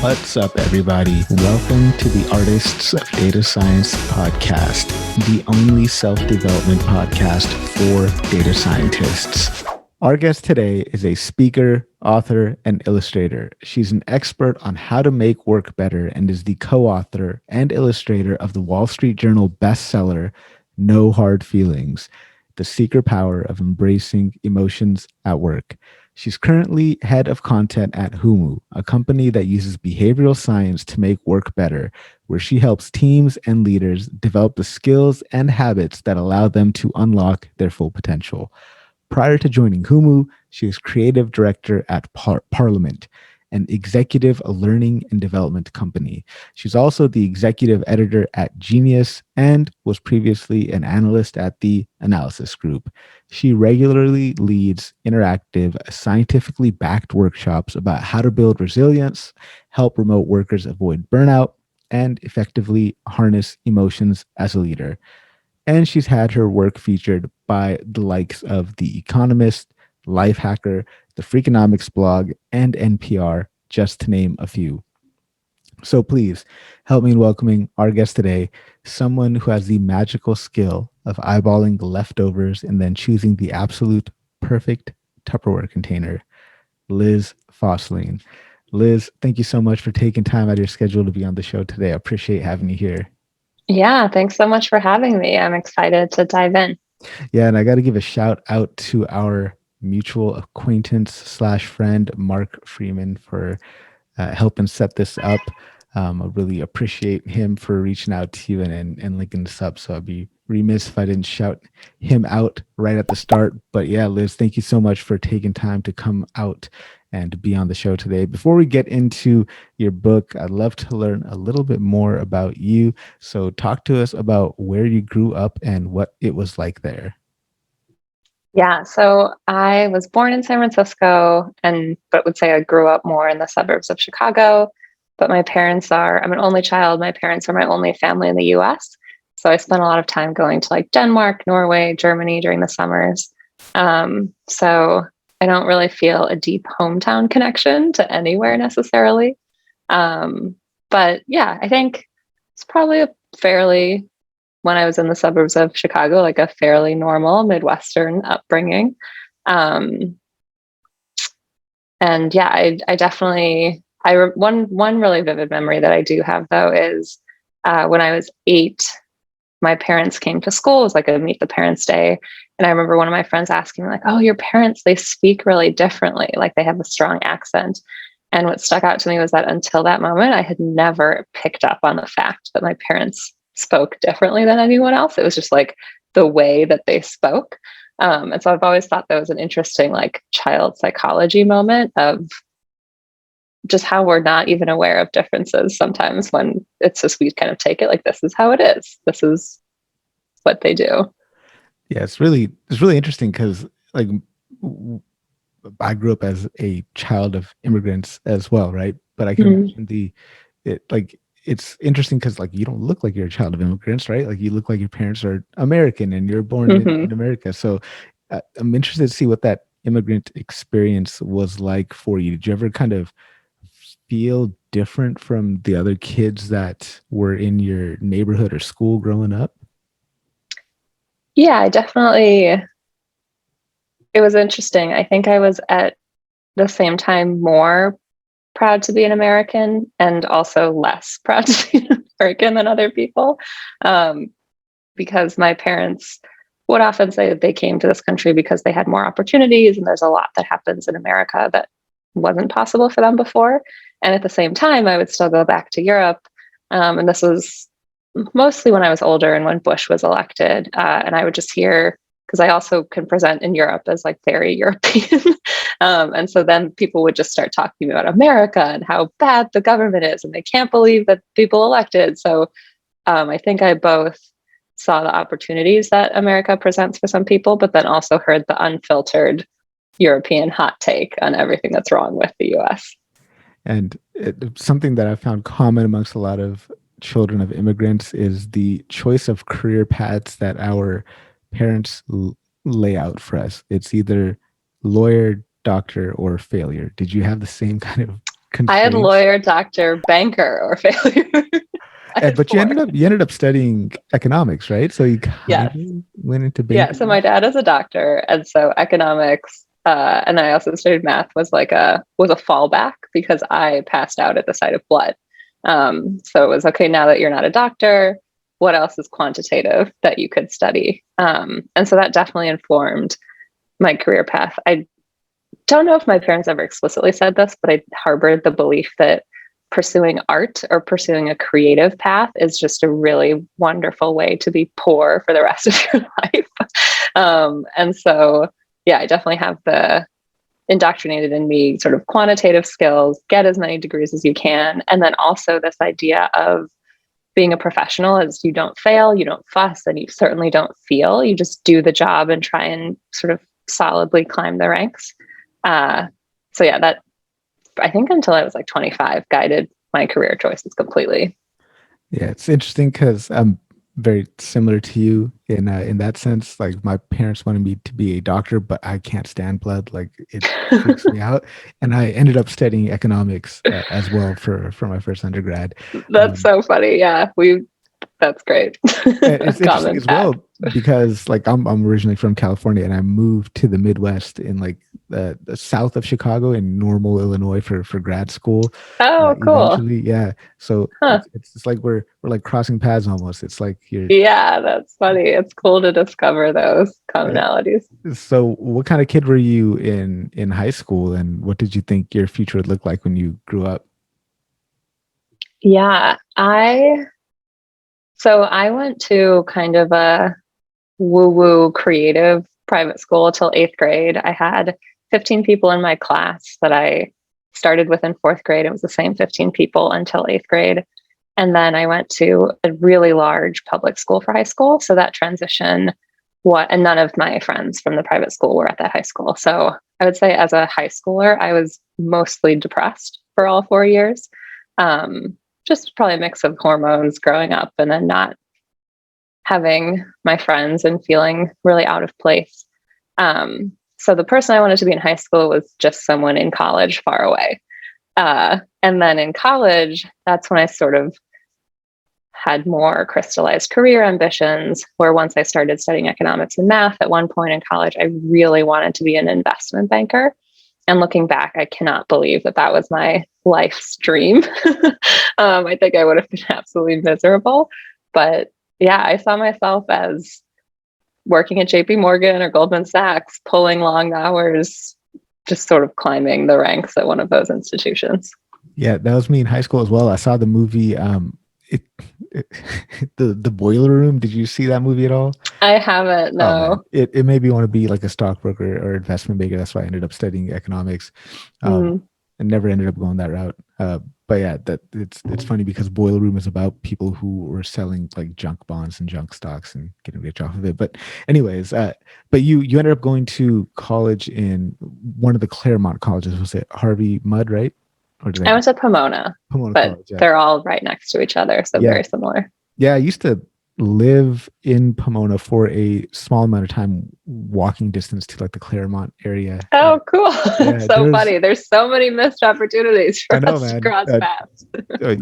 What's up, everybody? Welcome to the Artists of Data Science podcast, the only self-development podcast for data scientists. Our guest today is a speaker, author, and illustrator. She's an expert on how to make work better and is the co-author and illustrator of the Wall Street Journal bestseller, No Hard Feelings, The Secret Power of Embracing Emotions at Work. She's currently head of content at Humu, a company that uses behavioral science to make work better, where she helps teams and leaders develop the skills and habits that allow them to unlock their full potential. Prior to joining Humu, she was creative director at Parliament, an executive learning and development company. She's also the executive editor at Genius and was previously an analyst at the Analysis Group. She regularly leads interactive, scientifically backed workshops about how to build resilience, help remote workers avoid burnout, and effectively harness emotions as a leader. And she's had her work featured by the likes of The Economist, Lifehacker, the Freakonomics blog, and NPR, just to name a few. So please help me in welcoming our guest today, someone who has the magical skill of eyeballing the leftovers and then choosing the absolute perfect Tupperware container, Liz Fosslien. Liz, thank you so much for taking time out of your schedule to be on the show today. I appreciate having you here. Yeah, thanks so much for having me. I'm excited to dive in. Yeah, and I got to give a shout out to our mutual acquaintance slash friend, Mark Freeman, for helping set this up. I really appreciate him for reaching out to you and linking this up. So I'd be remiss if I didn't shout him out right at the start. But yeah, Liz, thank you so much for taking time to come out and be on the show today. Before we get into your book, I'd love to learn a little bit more about you. So talk to us about where you grew up and what it was like there. Yeah, so I was born in San Francisco, but would say I grew up more in the suburbs of Chicago. But I'm an only child. My parents are my only family in the US. So I spent a lot of time going to like Denmark, Norway, Germany during the summers. So I don't really feel a deep hometown connection to anywhere necessarily. But yeah, I think it's probably when I was in the suburbs of Chicago, like a fairly normal Midwestern upbringing. And yeah, I definitely, one really vivid memory that I do have though is when I was 8, my parents came to school. It was like a Meet the Parents Day. And I remember one of my friends asking me like, oh, your parents, they speak really differently. Like they have a strong accent. And what stuck out to me was that until that moment, I had never picked up on the fact that my parents spoke differently than anyone else. It was just like the way that they spoke. And so I've always thought that was an interesting like child psychology moment of just how we're not even aware of differences sometimes when it's just we kind of take it like this is how it is. This is what they do. Yeah, it's really interesting because like I grew up as a child of immigrants as well, right? But I can imagine it's interesting because like you don't look like you're a child of immigrants, right? Like you look like your parents are American and you're born in America. So I'm interested to see what that immigrant experience was like for you. Did you ever kind of feel different from the other kids that were in your neighborhood or school growing up? Yeah, it was interesting. I think I was at the same time more proud to be an American and also less proud to be an American than other people. Because my parents would often say that they came to this country because they had more opportunities and there's a lot that happens in America that wasn't possible for them before. And at the same time, I would still go back to Europe. And this was mostly when I was older and when Bush was elected. And I would just hear, because I also can present in Europe as like very European. And so then people would just start talking about America and how bad the government is and they can't believe that people elected. So I think I both saw the opportunities that America presents for some people, but then also heard the unfiltered European hot take on everything that's wrong with the US. And something that I found common amongst a lot of children of immigrants is the choice of career paths that our parents lay out for us. It's either lawyer, doctor, or failure. Did you have the same kind of I had constraints. lawyer, doctor, banker, or failure. But you ended up studying economics, right? So you kind Yes. of went into Yeah. So banking. my dad is a doctor, and so economics, and then I also studied math was a fallback because I passed out at the sight of blood. So it was okay. Now that you're not a doctor, what else is quantitative that you could study? And so that definitely informed my career path. I don't know if my parents ever explicitly said this, but I harbored the belief that pursuing art or pursuing a creative path is just a really wonderful way to be poor for the rest of your life. And so, yeah, I definitely have the indoctrinated in me sort of quantitative skills, get as many degrees as you can. And then also this idea of being a professional is you don't fail, you don't fuss, and you certainly don't feel. You just do the job and try and sort of solidly climb the ranks. So yeah, that I think until I was like 25 guided my career choices completely. Yeah, it's interesting because I'm very similar to you in that sense. Like my parents wanted me to be a doctor, but I can't stand blood. Like it freaks me out. And I ended up studying economics as well for my first undergrad. That's Um, so funny. Yeah, that's great. and it's interesting Common as path. well because like I'm originally from California and I moved to the Midwest in like the south of Chicago in Normal, Illinois for grad school. Oh, cool. Eventually, yeah. So Huh. it's like we're like crossing paths almost. It's like you're. Yeah, that's funny. It's cool to discover those uh, commonalities. So, what kind of kid were you in high school, and what did you think your future would look like when you grew up? Yeah, I went to kind of a woo-woo creative private school till 8th grade. I had 15 people in my class that I started with in 4th grade. It was the same 15 people until 8th grade. And then I went to a really large public school for high school. So that transition, and none of my friends from the private school were at that high school. So I would say as a high schooler, I was mostly depressed for all 4 years. Just probably a mix of hormones growing up and then not having my friends and feeling really out of place. So the person I wanted to be in high school was just someone in college far away. And then in college, that's when I sort of had more crystallized career ambitions, where once I started studying economics and math at one point in college, I really wanted to be an investment banker. And looking back, I cannot believe that that was my life's dream. I think I would have been absolutely miserable. But yeah, I saw myself as working at JP Morgan or Goldman Sachs, pulling long hours, just sort of climbing the ranks at one of those institutions. Yeah, that was me in high school as well. I saw the movie, it, it the Boiler Room. Did you see that movie at all? I haven't, Oh man, no. it made me want to be like a stockbroker or investment banker. That's why I ended up studying economics, um, Mm. and never ended up going that route. But yeah, that it's funny because Boiler Room is about people who were selling like junk bonds and junk stocks and getting rich off of it. But anyways, but you ended up going to college in one of the Claremont colleges. Was it Harvey Mudd, right? Or did I I get went to Pomona, Pomona but College? Yeah, they're all right next to each other, so yeah, very similar. yeah. I used to live in Pomona for a small amount of time, walking distance to like the Claremont area. Oh, cool. Yeah, So there's. funny. There's so many missed opportunities I for know, us to man. cross paths.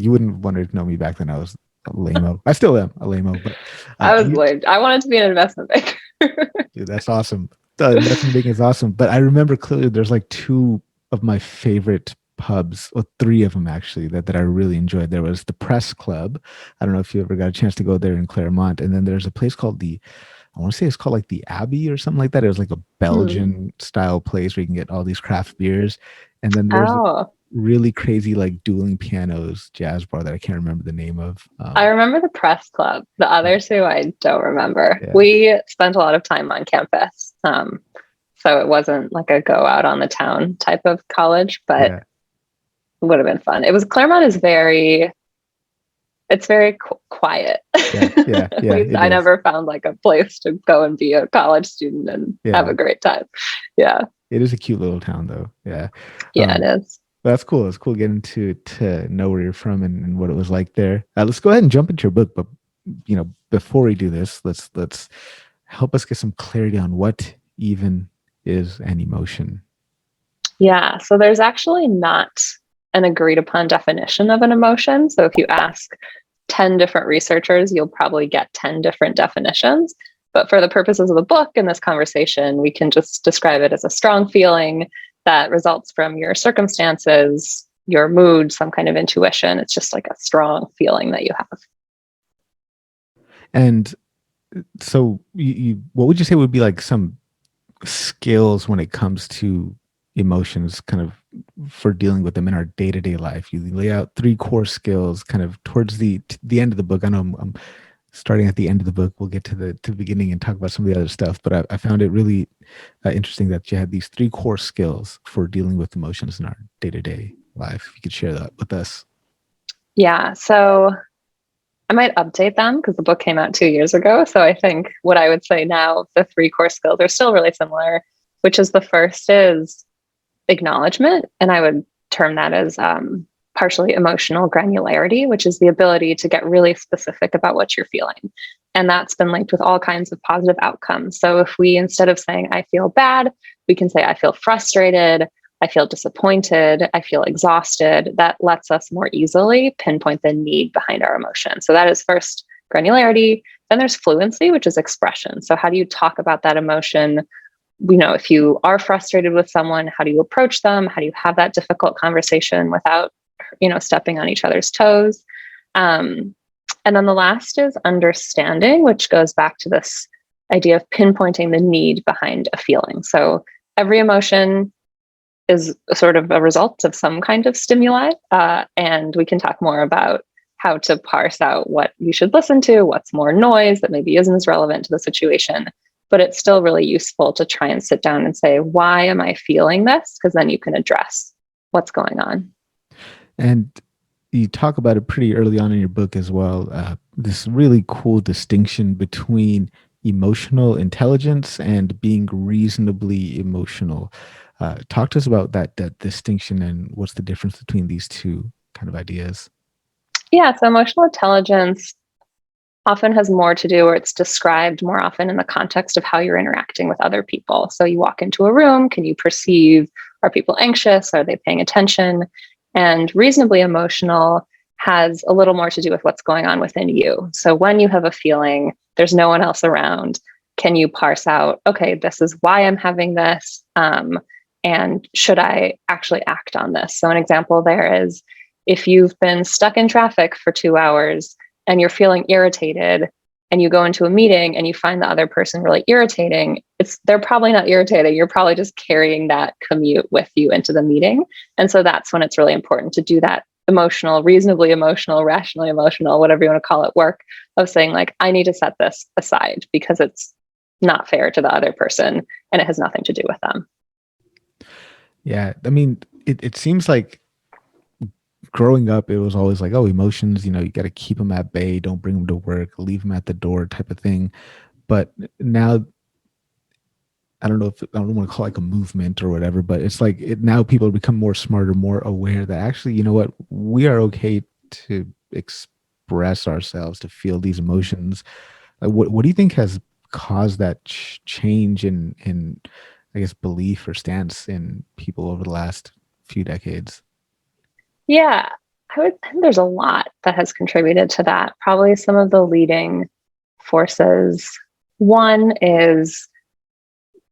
You wouldn't want to know me back then. I was a lameo. I still am a lameo, but I was you, late. I wanted to be an investment banker. dude, that's awesome. The investment banking is awesome. But I remember clearly there's like two of my favorite pubs, or three of them actually, that I really enjoyed. There was the Press Club. I don't know if you ever got a chance to go there in Claremont. And then there's a place called I want to say it's called like the Abbey or something like that. It was like a Hmm. Belgian style place where you can get all these craft beers. And then there's Oh, really crazy like dueling pianos jazz bar that I can't remember the name of. I remember the press club. The Yeah, other two, I don't remember. yeah, We spent a lot of time on campus. So it wasn't like a go out on the town type of college, but yeah, it would have been fun. Claremont is it's very quiet. yeah, yeah, At yeah. least It I is. never found like a place to go and be a college student and have Yeah, a great time. Yeah. it is a cute little town though. Yeah, Yeah, it um, is. that's cool. It's cool getting to know where you're from and what it was like there. Let's go ahead and jump into your book, but before we do this, let's help us get some clarity on what even is an emotion. Yeah. So there's actually not an agreed upon definition of an emotion. So if you ask 10 different researchers, you'll probably get 10 different definitions. But for the purposes of the book and this conversation, we can just describe it as a strong feeling that results from your circumstances, your mood, some kind of intuition. It's just like a strong feeling that you have. And so what would you say would be like some skills when it comes to emotions kind of for dealing with them in our day-to-day life? You lay out 3 core skills kind of towards the end of the book. I know I'm starting at the end of the book. We'll get to the beginning and talk about some of the other stuff, but I found it really interesting that you had these 3 core skills for dealing with emotions in our day-to-day life. If you could share that with us. Yeah, so I might update them because the book came out 2 years ago. So I think what I would say now, the 3 core skills are still really similar, which is the first is acknowledgement. And I would term that as partially emotional granularity, which is the ability to get really specific about what you're feeling. And that's been linked with all kinds of positive outcomes. So if we, instead of saying, I feel bad, we can say, I feel frustrated, I feel disappointed, I feel exhausted. That lets us more easily pinpoint the need behind our emotion. So that is first granularity. Then there's fluency, which is expression. So how do you talk about that emotion? If you are frustrated with someone, how do you approach them? How do you have that difficult conversation without, stepping on each other's toes? And then the last is understanding, which goes back to this idea of pinpointing the need behind a feeling. So every emotion is sort of a result of some kind of stimuli. And we can talk more about how to parse out what you should listen to, what's more noise that maybe isn't as relevant to the situation. But it's still really useful to try and sit down and say, why am I feeling this? Because then you can address what's going on. And you talk about it pretty early on in your book as well, this really cool distinction between emotional intelligence and being reasonably emotional. Talk to us about that distinction and what's the difference between these two kind of ideas. Yeah, so emotional intelligence often has more to do, or it's described more often in the context of how you're interacting with other people. So you walk into a room, can you perceive, are people anxious? Are they paying attention? And reasonably emotional has a little more to do with what's going on within you. So when you have a feeling, there's no one else around, can you parse out, okay, this is why I'm having this, and should I actually act on this? So an example there is, if you've been stuck in traffic for 2 hours and you're feeling irritated and you go into a meeting and you find the other person really irritating, they're probably not irritated. You're probably just carrying that commute with you into the meeting. And so that's when it's really important to do that emotional, reasonably emotional, rationally emotional, whatever you want to call it, work of saying, like, I need to set this aside because it's not fair to the other person and it has nothing to do with them. Yeah. I mean, it seems like growing up, it was always like, oh, emotions, you got to keep them at bay. Don't bring them to work, leave them at the door type of thing. But now, I don't want to call it like a movement or whatever, but it's like now people become more smarter, more aware that actually, you know what, we are okay to express ourselves, to feel these emotions. Like, what do you think has caused that change in, I guess, belief or stance in people over the last few decades? Yeah, I would think there's a lot that has contributed to that. Probably some of the leading forces. One is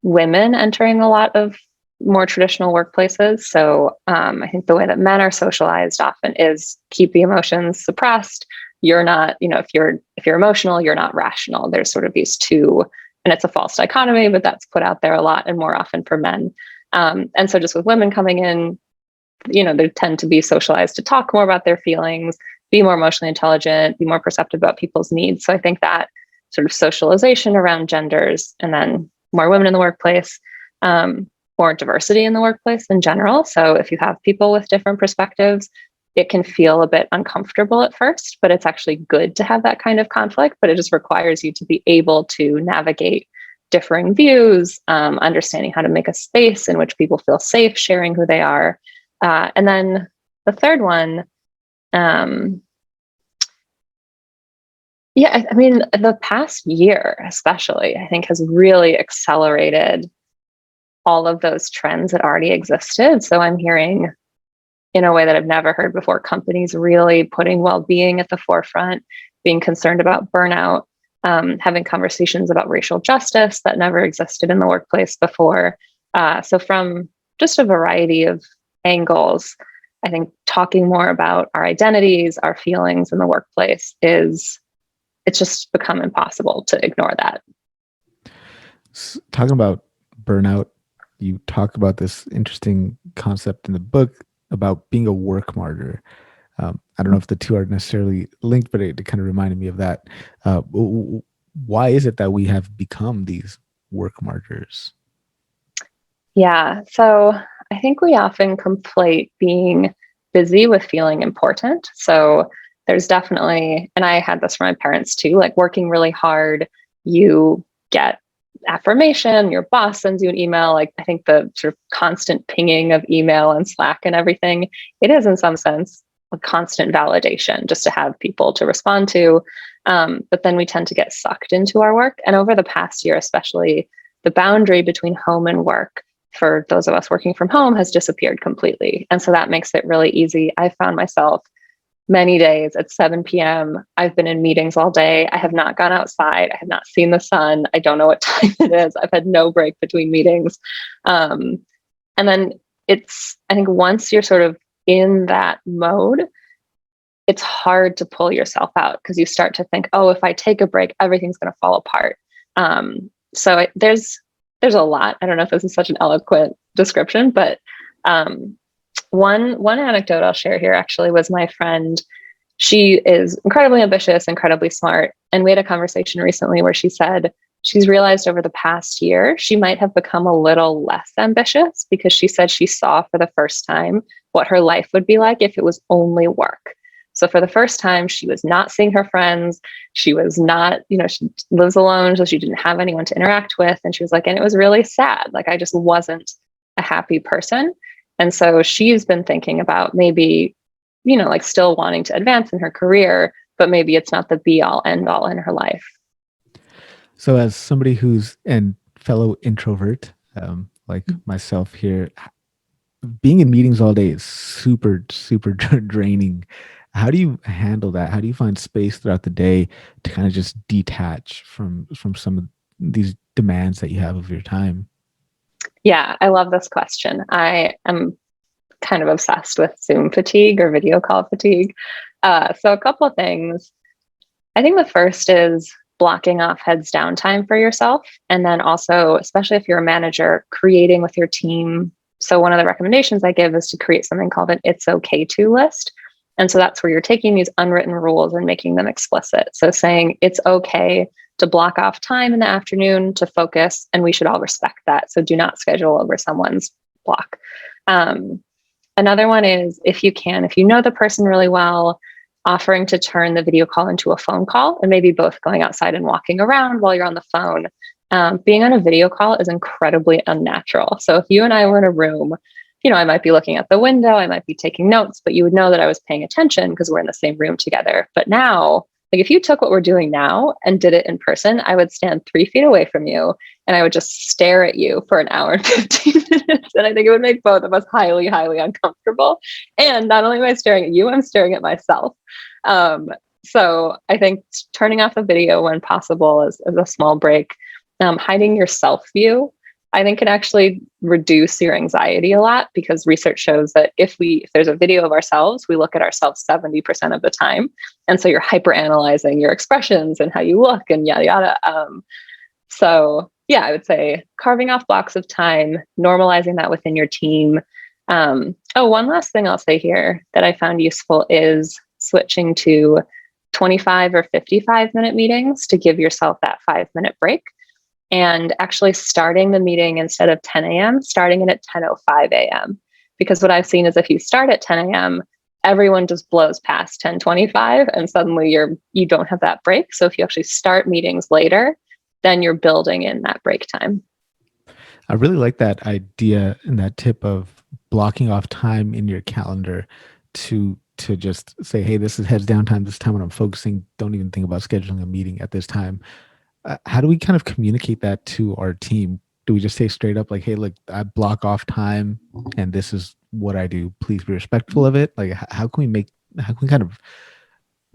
women entering a lot of more traditional workplaces. So I think the way that men are socialized often is keep the emotions suppressed. You're not, if you're emotional, you're not rational. There's sort of these two, and it's a false dichotomy, but that's put out there a lot and more often for men. And so just with women coming in, they tend to be socialized to talk more about their feelings, be more emotionally intelligent, be more perceptive about people's needs. So I think that sort of socialization around genders, and then more women in the workplace, more diversity in the workplace in general. So if you have people with different perspectives, it can feel a bit uncomfortable at first, but it's actually good to have that kind of conflict. But it just requires you to be able to navigate differing views, understanding how to make a space in which people feel safe sharing who they are. And then the third one, the past year especially, I think, has really accelerated all of those trends that already existed. So I'm hearing in a way that I've never heard before. Companies really putting well-being at the forefront, being concerned about burnout, having conversations about racial justice that never existed in the workplace before. So from just a variety of angles, I think talking more about our identities, our feelings in the workplace it's just become impossible to ignore that. Talking about burnout, you talk about this interesting concept in the book about being a work martyr. I don't know if the two are necessarily linked, but it kind of reminded me of that. Why is it that we have become these work martyrs? Yeah. So I think we often conflate being busy with feeling important. So there's definitely, and I had this from my parents too, like working really hard, you get affirmation, your boss sends you an email. Like I think the sort of constant pinging of email and Slack and everything, it is in some sense a constant validation just to have people to respond to. But then we tend to get sucked into our work. And over the past year, especially, the boundary between home and work for those of us working from home has disappeared completely. And so that makes it really easy. I found myself many days at 7 p.m. I've been in meetings all day. I have not gone outside. I have not seen the sun. I don't know what time it is. I've had no break between meetings. And then I think once you're sort of in that mode, it's hard to pull yourself out because you start to think, oh, if I take a break, everything's going to fall apart. There's a lot. I don't know if this is such an eloquent description, but one anecdote I'll share here actually was my friend. She is incredibly ambitious, incredibly smart. And we had a conversation recently where she said she's realized over the past year, she might have become a little less ambitious because she said she saw for the first time what her life would be like if it was only work. So for the first time, she was not seeing her friends. She was not, she lives alone, so she didn't have anyone to interact with. And she was like, and it was really sad. Like I just wasn't a happy person. And so she's been thinking about maybe, like still wanting to advance in her career, but maybe it's not the be all end all in her life. So as somebody who's a fellow introvert, like myself here, being in meetings all day is super, super draining. How do you handle that? How do you find space throughout the day to kind of just detach from some of these demands that you have of your time? Yeah, I love this question. I am kind of obsessed with Zoom fatigue or video call fatigue. So a couple of things. I think the first is blocking off heads down time for yourself. And then also, especially if you're a manager, creating with your team. So one of the recommendations I give is to create something called an it's okay to list. And so that's where you're taking these unwritten rules and making them explicit. So saying it's okay to block off time in the afternoon to focus, and we should all respect that. So do not schedule over someone's block. Another one is if you know the person really well, offering to turn the video call into a phone call and maybe both going outside and walking around while you're on the phone. Being on a video call is incredibly unnatural. So if you and I were in a room, I might be looking at the window, I might be taking notes, but you would know that I was paying attention because we're in the same room together. But now, like if you took what we're doing now and did it in person, I would stand 3 feet away from you and I would just stare at you for an hour and 15 minutes. And I think it would make both of us highly, highly uncomfortable. And not only am I staring at you, I'm staring at myself. So I think turning off the video when possible is a small break. Hiding your self view, I think can actually reduce your anxiety a lot because research shows that if there's a video of ourselves, we look at ourselves 70% of the time. And so you're hyper analyzing your expressions and how you look and yada, yada. So yeah, I would say carving off blocks of time, normalizing that within your team. One last thing I'll say here that I found useful is switching to 25 or 55-minute meetings to give yourself that 5-minute break. And actually starting the meeting instead of 10 a.m., starting it at 10:05 a.m. Because what I've seen is if you start at 10 a.m., everyone just blows past 10:25 and suddenly you don't have that break. So if you actually start meetings later, then you're building in that break time. I really like that idea and that tip of blocking off time in your calendar to just say, hey, this is heads down time, this time when I'm focusing. Don't even think about scheduling a meeting at this time. How do we kind of communicate that to our team? Do we just say straight up like, hey, look, I block off time and this is what I do. Please be respectful of it. Like, how can we kind of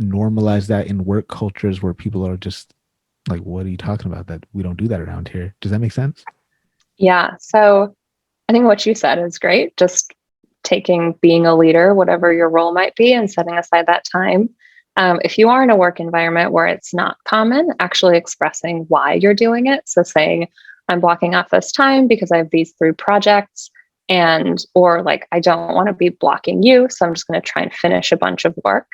normalize that in work cultures where people are just like, what are you talking about? That we don't do that around here. Does that make sense? Yeah. So I think what you said is great. Just taking being a leader, whatever your role might be, and setting aside that time. If you are in a work environment where it's not common, actually expressing why you're doing it. So saying, I'm blocking off this time because I have these 3 projects, and or like I don't want to be blocking you, so I'm just going to try and finish a bunch of work.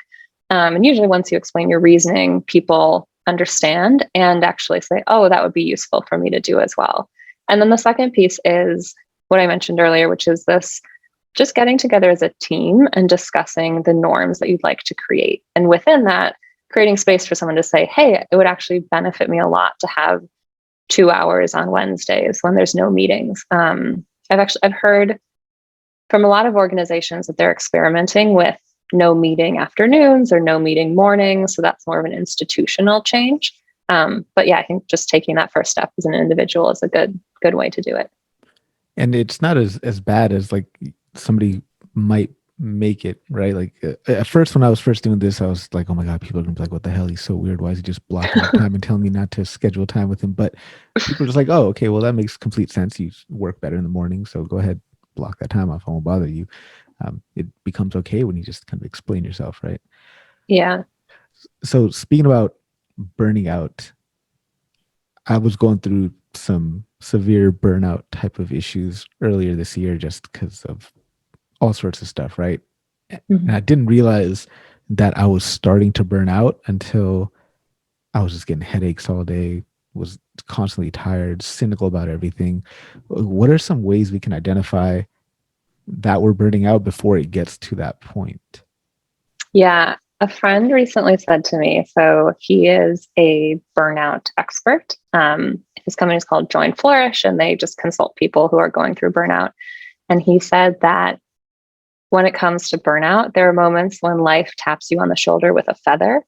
And usually, once you explain your reasoning, people understand and actually say, oh, that would be useful for me to do as well. And then the second piece is what I mentioned earlier, which is this just getting together as a team and discussing the norms that you'd like to create. And within that, creating space for someone to say, hey, it would actually benefit me a lot to have 2 hours on Wednesdays when there's no meetings. I've heard from a lot of organizations that they're experimenting with no meeting afternoons or no meeting mornings. So that's more of an institutional change. But yeah, I think just taking that first step as an individual is a good way to do it. And it's not as bad as like somebody might make it, right? Like at first, when I was first doing this, I was like, oh my God, people are gonna be like, what the hell? He's so weird. Why is he just blocking out time and telling me not to schedule time with him? But people are just like, oh, okay, well, that makes complete sense. You work better in the morning. So go ahead, block that time off. I won't bother you. It becomes okay when you just kind of explain yourself, right? Yeah. So speaking about burning out, I was going through some severe burnout type of issues earlier this year just because of all sorts of stuff, right? And I Mhm. didn't realize that I was starting to burn out until I was just getting headaches all day, was constantly tired, cynical about everything. What are some ways we can identify that we're burning out before it gets to that point? Yeah. A friend recently said to me, so he is a burnout expert. His company is called Join Flourish, and they just consult people who are going through burnout. And he said that when it comes to burnout, there are moments when life taps you on the shoulder with a feather.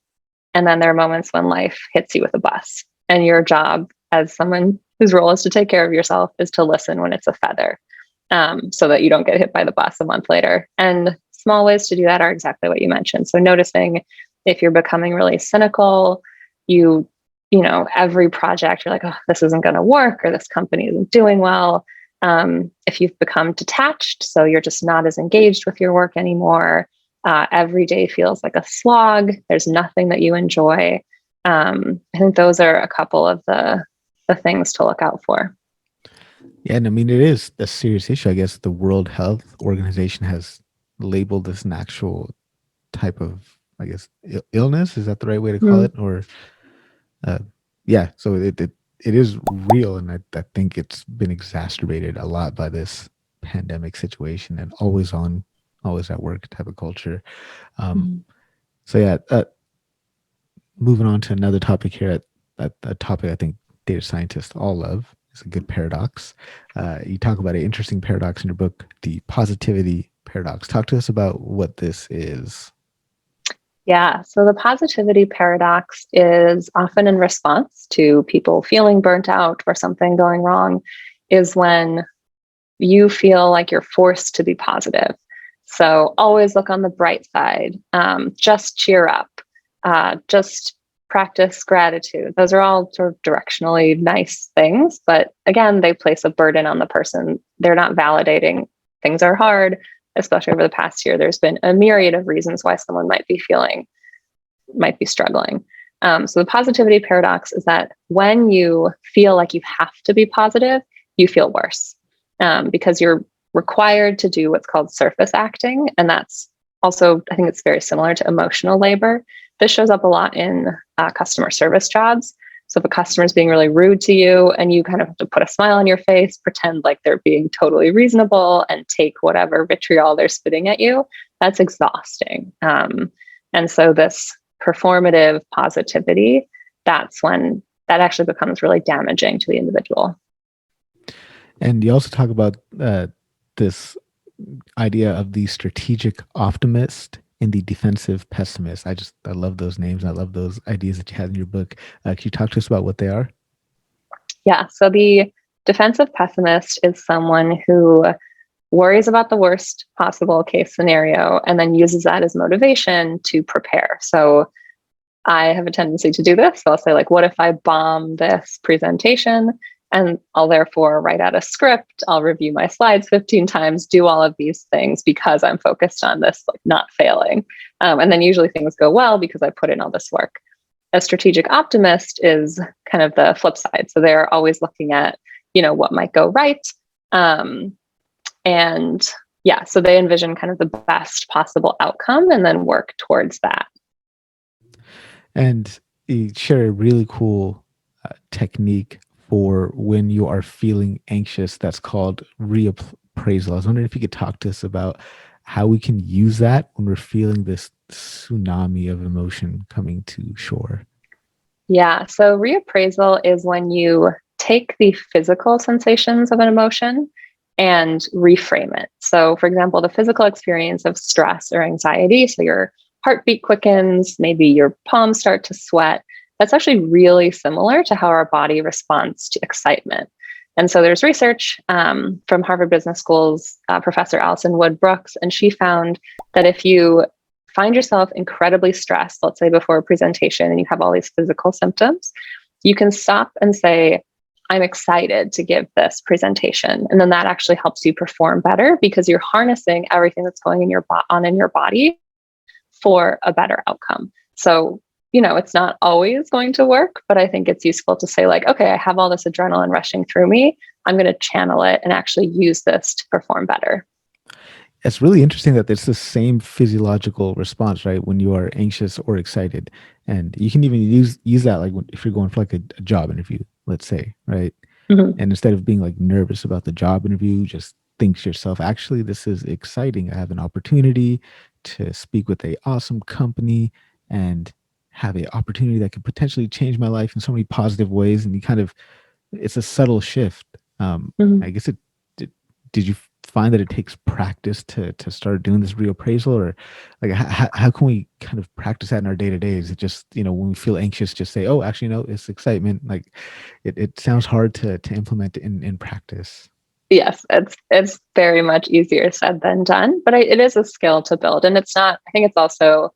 And then there are moments when life hits you with a bus. And your job as someone whose role is to take care of yourself is to listen when it's a feather, so that you don't get hit by the bus a month later. And small ways to do that are exactly what you mentioned. So noticing if you're becoming really cynical, you, every project, you're like, oh, this isn't going to work, or this company isn't doing well. If you've become detached, so you're just not as engaged with your work anymore, every day feels like a slog, there's nothing that you enjoy. I think those are a couple of the things to look out for. Yeah, and I mean, it is a serious issue. I guess the World Health Organization has labeled this an actual type of, I guess, illness. Is that the right way to call Mm. it? Or, uh, yeah, so it is real. And I think it's been exacerbated a lot by this pandemic situation and always on, always at work type of culture. Um, Mhm. so, yeah, moving on to another topic here, a topic I think data scientists all love is a good paradox. You talk about an interesting paradox in your book, the positivity paradox. Talk to us about what this is. Yeah. So the positivity paradox is often in response to people feeling burnt out or something going wrong, is when you feel like you're forced to be positive. So always look on the bright side, just cheer up, just practice gratitude. Those are all sort of directionally nice things. But again, they place a burden on the person. They're not validating things are hard, especially over the past year. There's been a myriad of reasons why someone might be struggling. So the positivity paradox is that when you feel like you have to be positive, you feel worse, because you're required to do what's called surface acting. And that's also, I think it's very similar to emotional labor. This shows up a lot in customer service jobs. So if a customer is being really rude to you and you kind of have to put a smile on your face, pretend like they're being totally reasonable and take whatever vitriol they're spitting at you, that's exhausting. And so this performative positivity, that's when that actually becomes really damaging to the individual. And you also talk about this idea of the strategic optimist and the defensive pessimist. I love those names. I love those ideas that you had in your book. Can you talk to us about what they are? Yeah. So the defensive pessimist is someone who worries about the worst possible case scenario, and then uses that as motivation to prepare. So I have a tendency to do this. So I'll say, like, what if I bomb this presentation? And I'll therefore write out a script. I'll review my slides 15 times, do all of these things because I'm focused on this, like, not failing. And then usually things go well because I put in all this work. A strategic optimist is kind of the flip side. So they're always looking at, what might go right. And yeah, so they envision kind of the best possible outcome and then work towards that. And you share a really cool technique for when you are feeling anxious that's called reappraisal. I was wondering if you could talk to us about how we can use that when we're feeling this tsunami of emotion coming to shore. Yeah, so reappraisal is when you take the physical sensations of an emotion and reframe it. So, for example, the physical experience of stress or anxiety, so your heartbeat quickens, maybe your palms start to sweat. That's actually really similar to how our body responds to excitement. And so there's research from Harvard Business School's Professor Alison Wood Brooks, and she found that if you find yourself incredibly stressed, let's say before a presentation, and you have all these physical symptoms, you can stop and say, I'm excited to give this presentation. And then that actually helps you perform better because you're harnessing everything that's going in your body for a better outcome. So, it's not always going to work, but I think it's useful to say, like, okay, I have all this adrenaline rushing through me. I'm going to channel it and actually use this to perform better. It's really interesting that it's the same physiological response, right? When you are anxious or excited, and you can even use that, like, if you're going for like a job interview, let's say, right? Mm-hmm. And instead of being like nervous about the job interview, just think to yourself, actually, this is exciting. I have an opportunity to speak with a awesome company and have an opportunity that could potentially change my life in so many positive ways. And it's a subtle shift. Mm-hmm. I guess did you find that it takes practice to start doing this reappraisal, or like how can we kind of practice that in our day to day? Is it just, when we feel anxious, just say, oh, actually, no, it's excitement. Like it sounds hard to implement in practice. Yes, it's very much easier said than done, but it is a skill to build. And it's not, I think it's also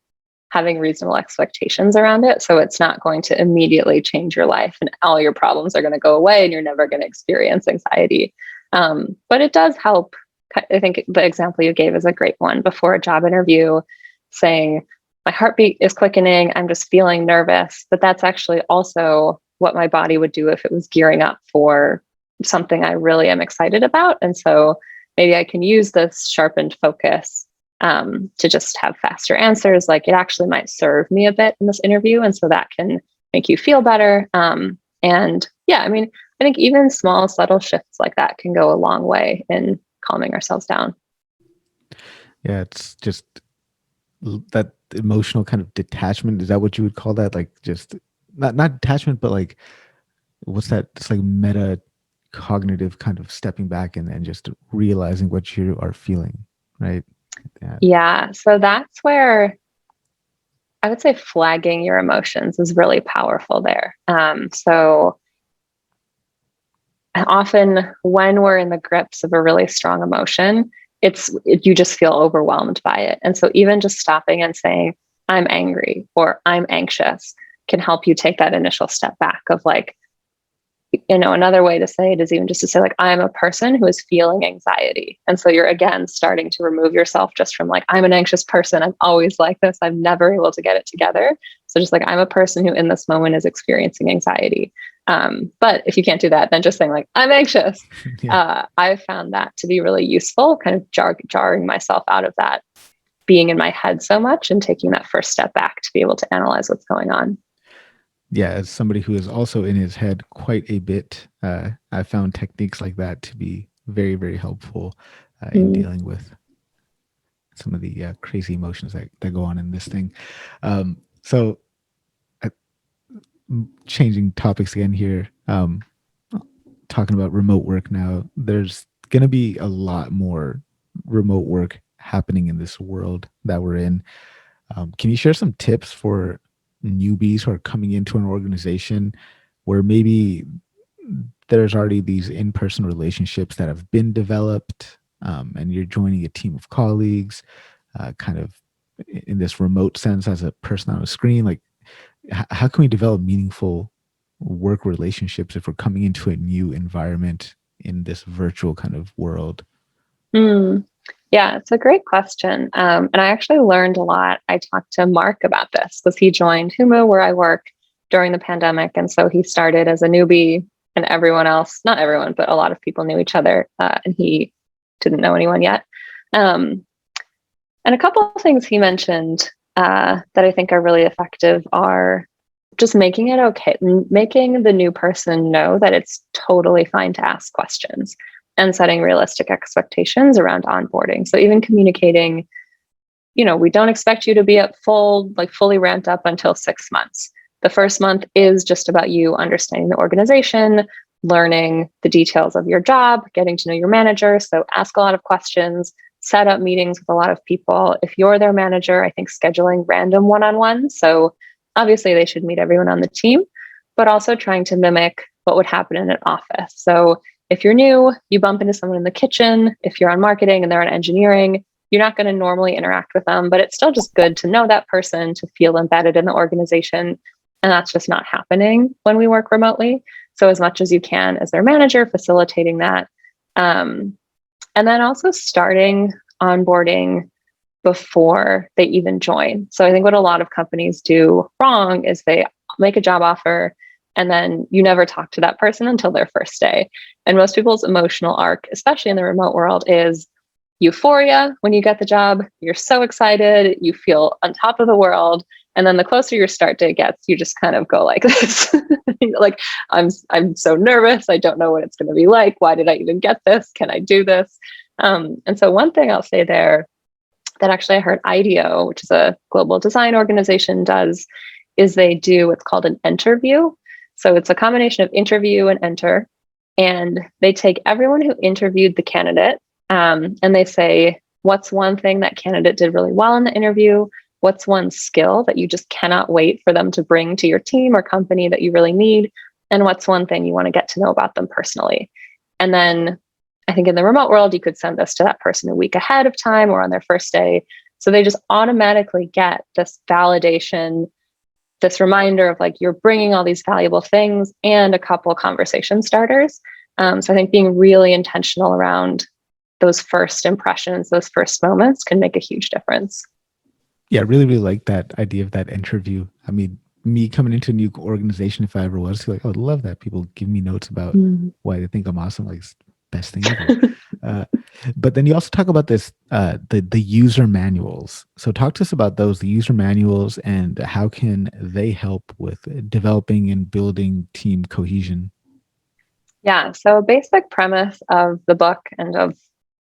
having reasonable expectations around it. So it's not going to immediately change your life and all your problems are going to go away and you're never going to experience anxiety. But it does help. I think the example you gave is a great one. Before a job interview, saying, my heartbeat is quickening, I'm just feeling nervous. But that's actually also what my body would do if it was gearing up for something I really am excited about. And so maybe I can use this sharpened focus to just have faster answers. Like, it actually might serve me a bit in this interview. And so that can make you feel better. And yeah, I mean, I think even small, subtle shifts like that can go a long way in calming ourselves down. Yeah, it's just that emotional kind of detachment. Is that what you would call that? Like, just not detachment, but like, what's that? It's like meta cognitive kind of stepping back and just realizing what you are feeling, right? Yeah. So that's where I would say flagging your emotions is really powerful there. So often when we're in the grips of a really strong emotion, you just feel overwhelmed by it. And so even just stopping and saying, I'm angry or I'm anxious can help you take that initial step back of, like, another way to say it is even just to say, like, I'm a person who is feeling anxiety. And so you're again starting to remove yourself just from, like, I'm an anxious person, I'm always like this, I'm never able to get it together. So just like, I'm a person who in this moment is experiencing anxiety. But if you can't do that, then just saying, like, I'm anxious. Yeah. I found that to be really useful, kind of jarring myself out of that being in my head so much and taking that first step back to be able to analyze what's going on. Yeah, as somebody who is also in his head quite a bit, I found techniques like that to be very, very helpful in dealing with some of the crazy emotions that go on in this thing. So changing topics again here, talking about remote work now, there's going to be a lot more remote work happening in this world that we're in. Can you share some tips for newbies who are coming into an organization where maybe there's already these in-person relationships that have been developed, and you're joining a team of colleagues, kind of in this remote sense as a person on a screen. Like, how can we develop meaningful work relationships if we're coming into a new environment in this virtual kind of world? Mm. Yeah, it's a great question. And I actually learned a lot. I talked to Mark about this because he joined Humu, where I work, during the pandemic. And so he started as a newbie, and everyone else, not everyone, but a lot of people knew each other, and he didn't know anyone yet. Um, and a couple of things he mentioned that I think are really effective are just making it okay, making the new person know that it's totally fine to ask questions and setting realistic expectations around onboarding. So even communicating, we don't expect you to be at fully ramped up until 6 months. The first month is just about you understanding the organization, learning the details of your job, getting to know your manager. So ask a lot of questions, set up meetings with a lot of people. If you're their manager, I think scheduling random one-on-ones. So obviously they should meet everyone on the team, but also trying to mimic what would happen in an office. So if you're new, you bump into someone in the kitchen. If you're on marketing and they're on engineering, you're not going to normally interact with them, but it's still just good to know that person, to feel embedded in the organization. And that's just not happening when we work remotely. So as much as you can as their manager, facilitating that. And then also starting onboarding before they even join. So I think what a lot of companies do wrong is they make a job offer and then you never talk to that person until their first day. And most people's emotional arc, especially in the remote world, is euphoria when you get the job. You're so excited, you feel on top of the world. And then the closer your start date gets, you just kind of go like this. Like, I'm so nervous. I don't know what it's going to be like. Why did I even get this? Can I do this? And so one thing I'll say there that actually I heard IDEO, which is a global design organization, does is they do what's called an interview. So it's a combination of interview and enter. And they take everyone who interviewed the candidate and they say, what's one thing that candidate did really well in the interview? What's one skill that you just cannot wait for them to bring to your team or company that you really need? And what's one thing you want to get to know about them personally? And then I think in the remote world, you could send this to that person a week ahead of time or on their first day. So they just automatically get this validation, this reminder of like, you're bringing all these valuable things and a couple of conversation starters. So I think being really intentional around those first impressions, those first moments can make a huge difference. Yeah, I really, really like that idea of that interview. I mean, me coming into a new organization, if I ever was, like, I would love that. People give me notes about why they think I'm awesome. Like, it's the best thing ever. But then you also talk about this, the user manuals. So talk to us about those, the user manuals, and how can they help with developing and building team cohesion? Yeah. So a basic premise of the book and of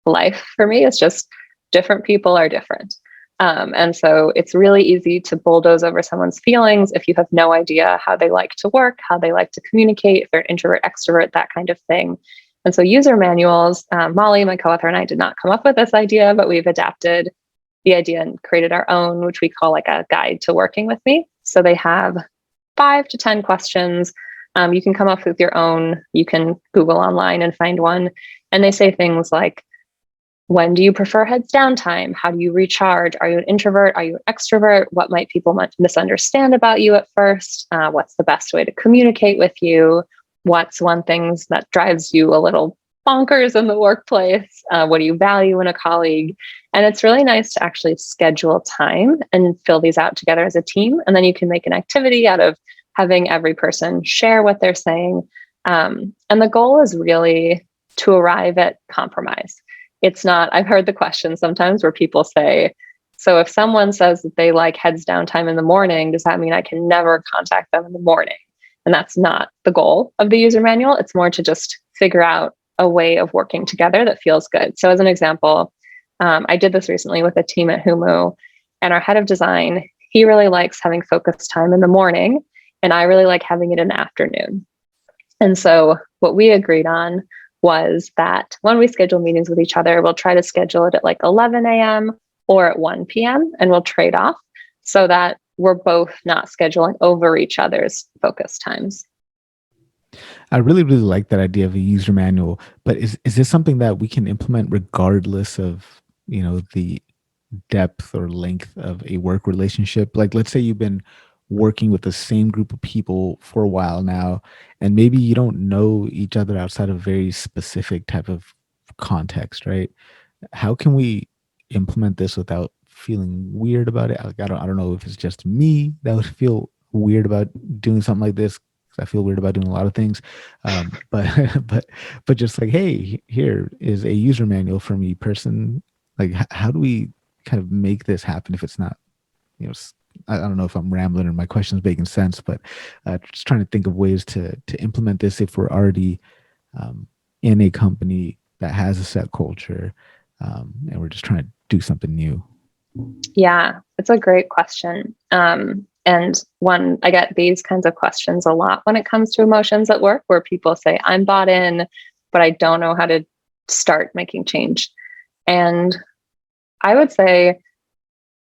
life for me is just different people are different. And so it's really easy to bulldoze over someone's feelings if you have no idea how they like to work, how they like to communicate, if they're an introvert, extrovert, that kind of thing. And so user manuals, Molly, my co-author, and I did not come up with this idea, but we've adapted the idea and created our own, which we call like a guide to working with me. So they have 5 to 10 questions. You can come up with your own. You can Google online and find one. And they say things like, when do you prefer heads down time? How do you recharge? Are you an introvert? Are you an extrovert? What might people misunderstand about you at first? What's the best way to communicate with you? What's one thing that drives you a little bonkers in the workplace? What do you value in a colleague? And it's really nice to actually schedule time and fill these out together as a team. And then you can make an activity out of having every person share what they're saying. And the goal is really to arrive at compromise. It's not, I've heard the question sometimes where people say, so if someone says that they like heads down time in the morning, does that mean I can never contact them in the morning? And that's not the goal of the user manual. It's more to just figure out a way of working together that feels good. So as an example, I did this recently with a team at Humu, and our head of design, he really likes having focused time in the morning, and I really like having it in the afternoon. And so what we agreed on was that when we schedule meetings with each other, we'll try to schedule it at like 11 a.m. or at 1 p.m. and we'll trade off so that we're both not scheduling over each other's focus times. I really, really like that idea of a user manual, but is this something that we can implement regardless of, the depth or length of a work relationship? Like, let's say you've been working with the same group of people for a while now, and maybe you don't know each other outside of very specific type of context, right? How can we implement this without feeling weird about it? Like, I don't know if it's just me that would feel weird about doing something like this. 'Cause I feel weird about doing a lot of things, but but but just like, hey, here is a user manual for me, person. Like, how do we kind of make this happen if it's not, you know, I don't know if I'm rambling or my question's making sense, but just trying to think of ways to implement this if we're already in a company that has a set culture, and we're just trying to do something new. Yeah, it's a great question. And one, I get these kinds of questions a lot when it comes to emotions at work, where people say, I'm bought in, but I don't know how to start making change. And I would say,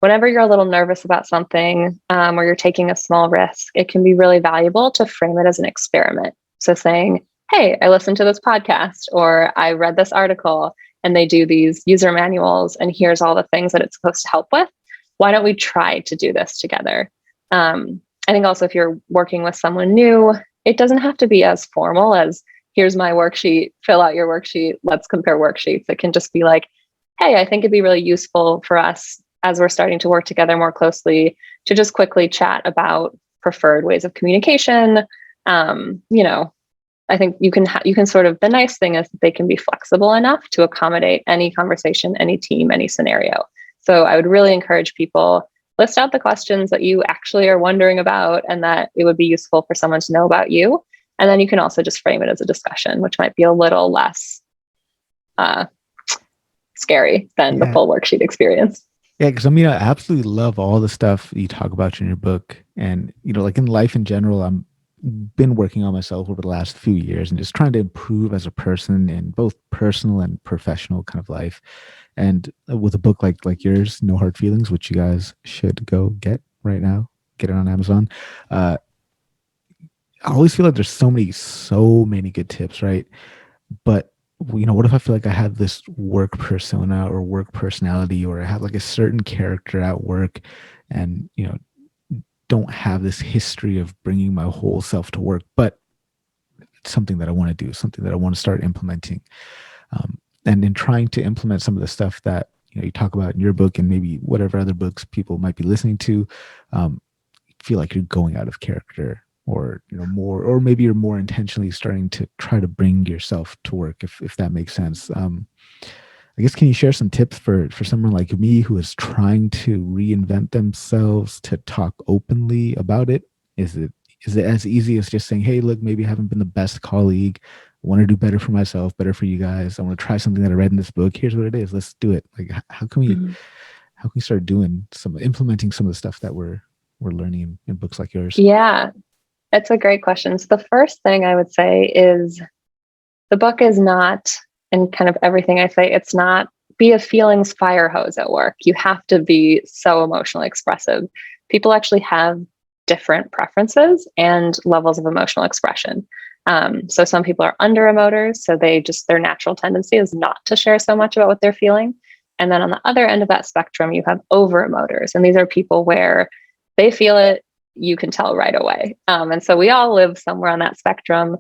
whenever you're a little nervous about something, or you're taking a small risk, it can be really valuable to frame it as an experiment. So saying, hey, I listened to this podcast, or I read this article, and they do these user manuals, and here's all the things that it's supposed to help with. Why don't we try to do this together? I think also, if you're working with someone new, it doesn't have to be as formal as, here's my worksheet, fill out your worksheet, let's compare worksheets. It can just be like, hey, I think it'd be really useful for us as we're starting to work together more closely to just quickly chat about preferred ways of communication. You know, I think you can sort of, the nice thing is that they can be flexible enough to accommodate any conversation, any team, any scenario. So I would really encourage people, list out the questions that you actually are wondering about and that it would be useful for someone to know about you. And then you can also just frame it as a discussion, which might be a little less scary than the Yeah. full worksheet experience. Yeah, because I mean, I absolutely love all the stuff you talk about in your book, and like in life in general, I'm been working on myself over the last few years and just trying to improve as a person in both personal and professional kind of life. And with a book like yours, No Hard Feelings, which you guys should go get right now, get it on Amazon. Uh, I always feel like there's so many good tips, right? But what if I feel like I have this work persona or work personality, or I have like a certain character at work, and don't have this history of bringing my whole self to work, but it's something that I want to do, something that I want to start implementing. And in trying to implement some of the stuff that you talk about in your book, and maybe whatever other books people might be listening to, feel like you're going out of character, or more, or maybe you're more intentionally starting to try to bring yourself to work, if that makes sense. I guess, can you share some tips for someone like me who is trying to reinvent themselves to talk openly about it? Is it as easy as just saying, hey, look, maybe I haven't been the best colleague, I want to do better for myself, better for you guys, I want to try something that I read in this book, here's what it is, let's do it. Like, Mhm. how can we start implementing some of the stuff that we're learning in books like yours? Yeah, it's a great question. So the first thing I would say is, the book is not, and kind of everything I say, it's not be a feelings fire hose at work. You have to be so emotionally expressive. People actually have different preferences and levels of emotional expression. So some people are under emoters, so their natural tendency is not to share so much about what they're feeling. And then on the other end of that spectrum, you have over emoters, and these are people where they feel it, you can tell right away. And so we all live somewhere on that spectrum.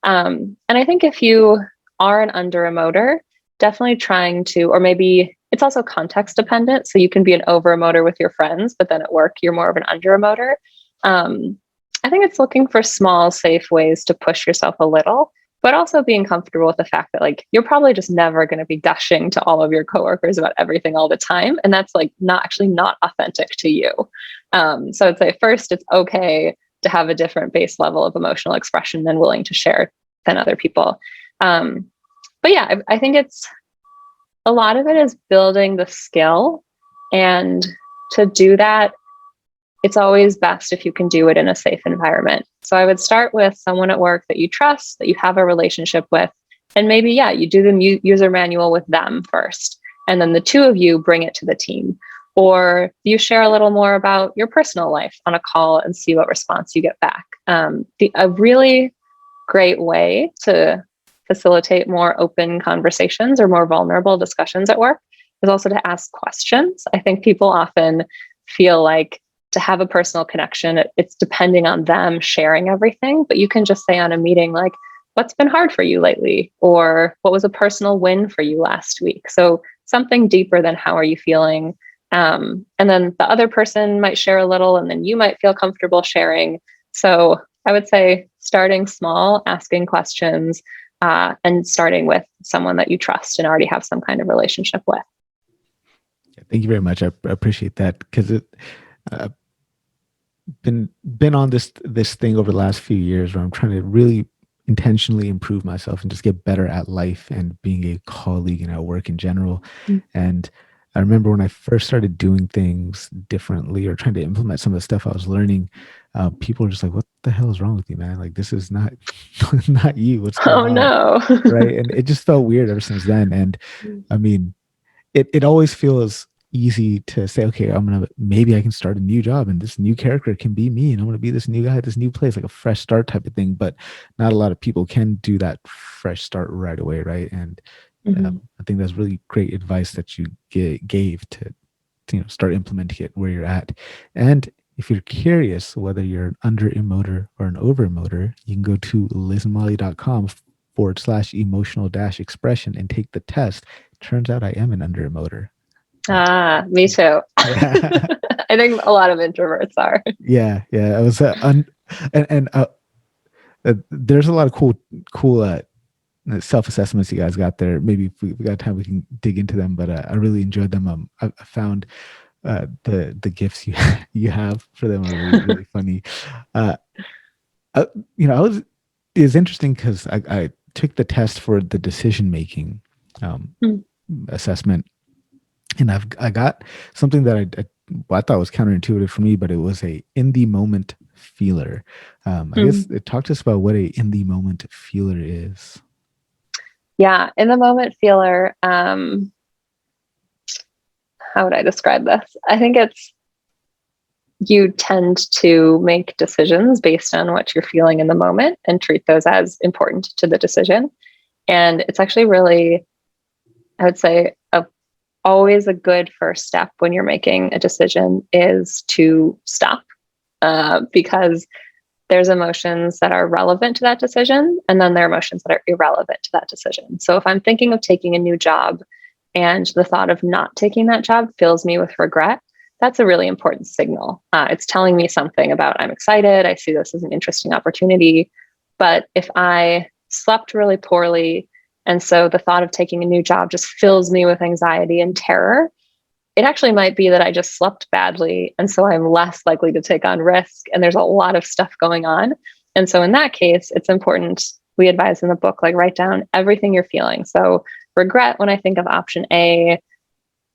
And I think if you are an under emoter, definitely trying to, or maybe it's also context dependent. So you can be an over emoter with your friends, but then at work, you're more of an under emoter. I think it's looking for small, safe ways to push yourself a little, but also being comfortable with the fact that, like, you're probably just never going to be gushing to all of your coworkers about everything all the time. And that's like not authentic to you. So I'd say first, it's okay to have a different base level of emotional expression than willing to share than other people. But yeah, I think a lot of it is building the skill. And to do that, it's always best if you can do it in a safe environment. So I would start with someone at work that you trust, that you have a relationship with, and maybe, yeah, you do the user manual with them first, and then the two of you bring it to the team. Or you share a little more about your personal life on a call and see what response you get back. A really great way to facilitate more open conversations or more vulnerable discussions at work is also to ask questions. I think people often feel like to have a personal connection, it's depending on them sharing everything, but you can just say on a meeting, like, what's been hard for you lately? Or what was a personal win for you last week? So something deeper than how are you feeling? And then the other person might share a little, and then you might feel comfortable sharing. So I would say starting small, asking questions, and starting with someone that you trust and already have some kind of relationship with. Thank you very much. I appreciate that, because it been on this thing over the last few years where I'm trying to really intentionally improve myself and just get better at life and being a colleague and at work in general. And I remember when I first started doing things differently or trying to implement some of the stuff I was learning, people were just like, "What the hell is wrong with you, man? Like, this is not not you. What's going on?" No. Right? And it just felt weird ever since then. And I mean, it always feels easy to say, okay, maybe I can start a new job and this new character can be me and I'm going to be this new guy at this new place, like a fresh start type of thing. But not a lot of people can do that fresh start right away, right? And I think that's really great advice that you gave to start implementing it where you're at. And if you're curious whether you're an under emoter or an over emoter, you can go to lizandmolly.com/emotional expression and take the test. Turns out I am an under emoter. Me too. Yeah. I think a lot of introverts are. Yeah. I was there's a lot of cool self-assessments you guys got there. Maybe if we got time, we can dig into them. But I really enjoyed them. I found the gifts you have for them are really, really funny. It's interesting because I took the test for the decision making assessment, and I got something that I thought was counterintuitive for me, but it was a in the moment feeler. I guess talk to us about what a in the moment feeler is. Yeah, in the moment feeler. How would I describe this? I think it's you tend to make decisions based on what you're feeling in the moment and treat those as important to the decision. And it's actually really, I would say, always a good first step when you're making a decision is to stop, because there's emotions that are relevant to that decision, and then there are emotions that are irrelevant to that decision. So if I'm thinking of taking a new job and the thought of not taking that job fills me with regret, that's a really important signal. It's telling me something about I'm excited, I see this as an interesting opportunity. But if I slept really poorly, and so the thought of taking a new job just fills me with anxiety and terror, it actually might be that I just slept badly. And so I'm less likely to take on risk. And there's a lot of stuff going on. And so in that case, it's important, we advise in the book, like write down everything you're feeling. So regret, when I think of option A,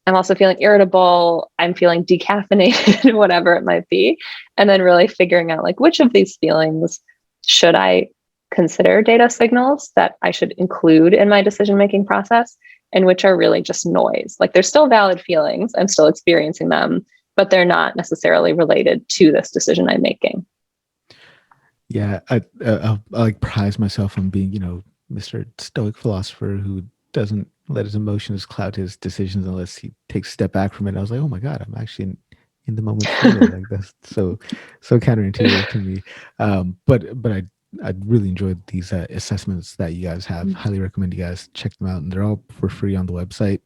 I'm also feeling irritable, I'm feeling decaffeinated, whatever it might be. And then really figuring out like which of these feelings should I consider data signals that I should include in my decision-making process, and which are really just noise. Like they're still valid feelings, I'm still experiencing them, but they're not necessarily related to this decision I'm making. Yeah, I like prize myself on being, Mr. Stoic philosopher who doesn't let his emotions cloud his decisions unless he takes a step back from it. And I was like, oh my God, I'm actually in the moment feeling like that's so counterintuitive to me. But I really enjoyed these assessments that you guys have. Highly recommend you guys check them out, and they're all for free on the website.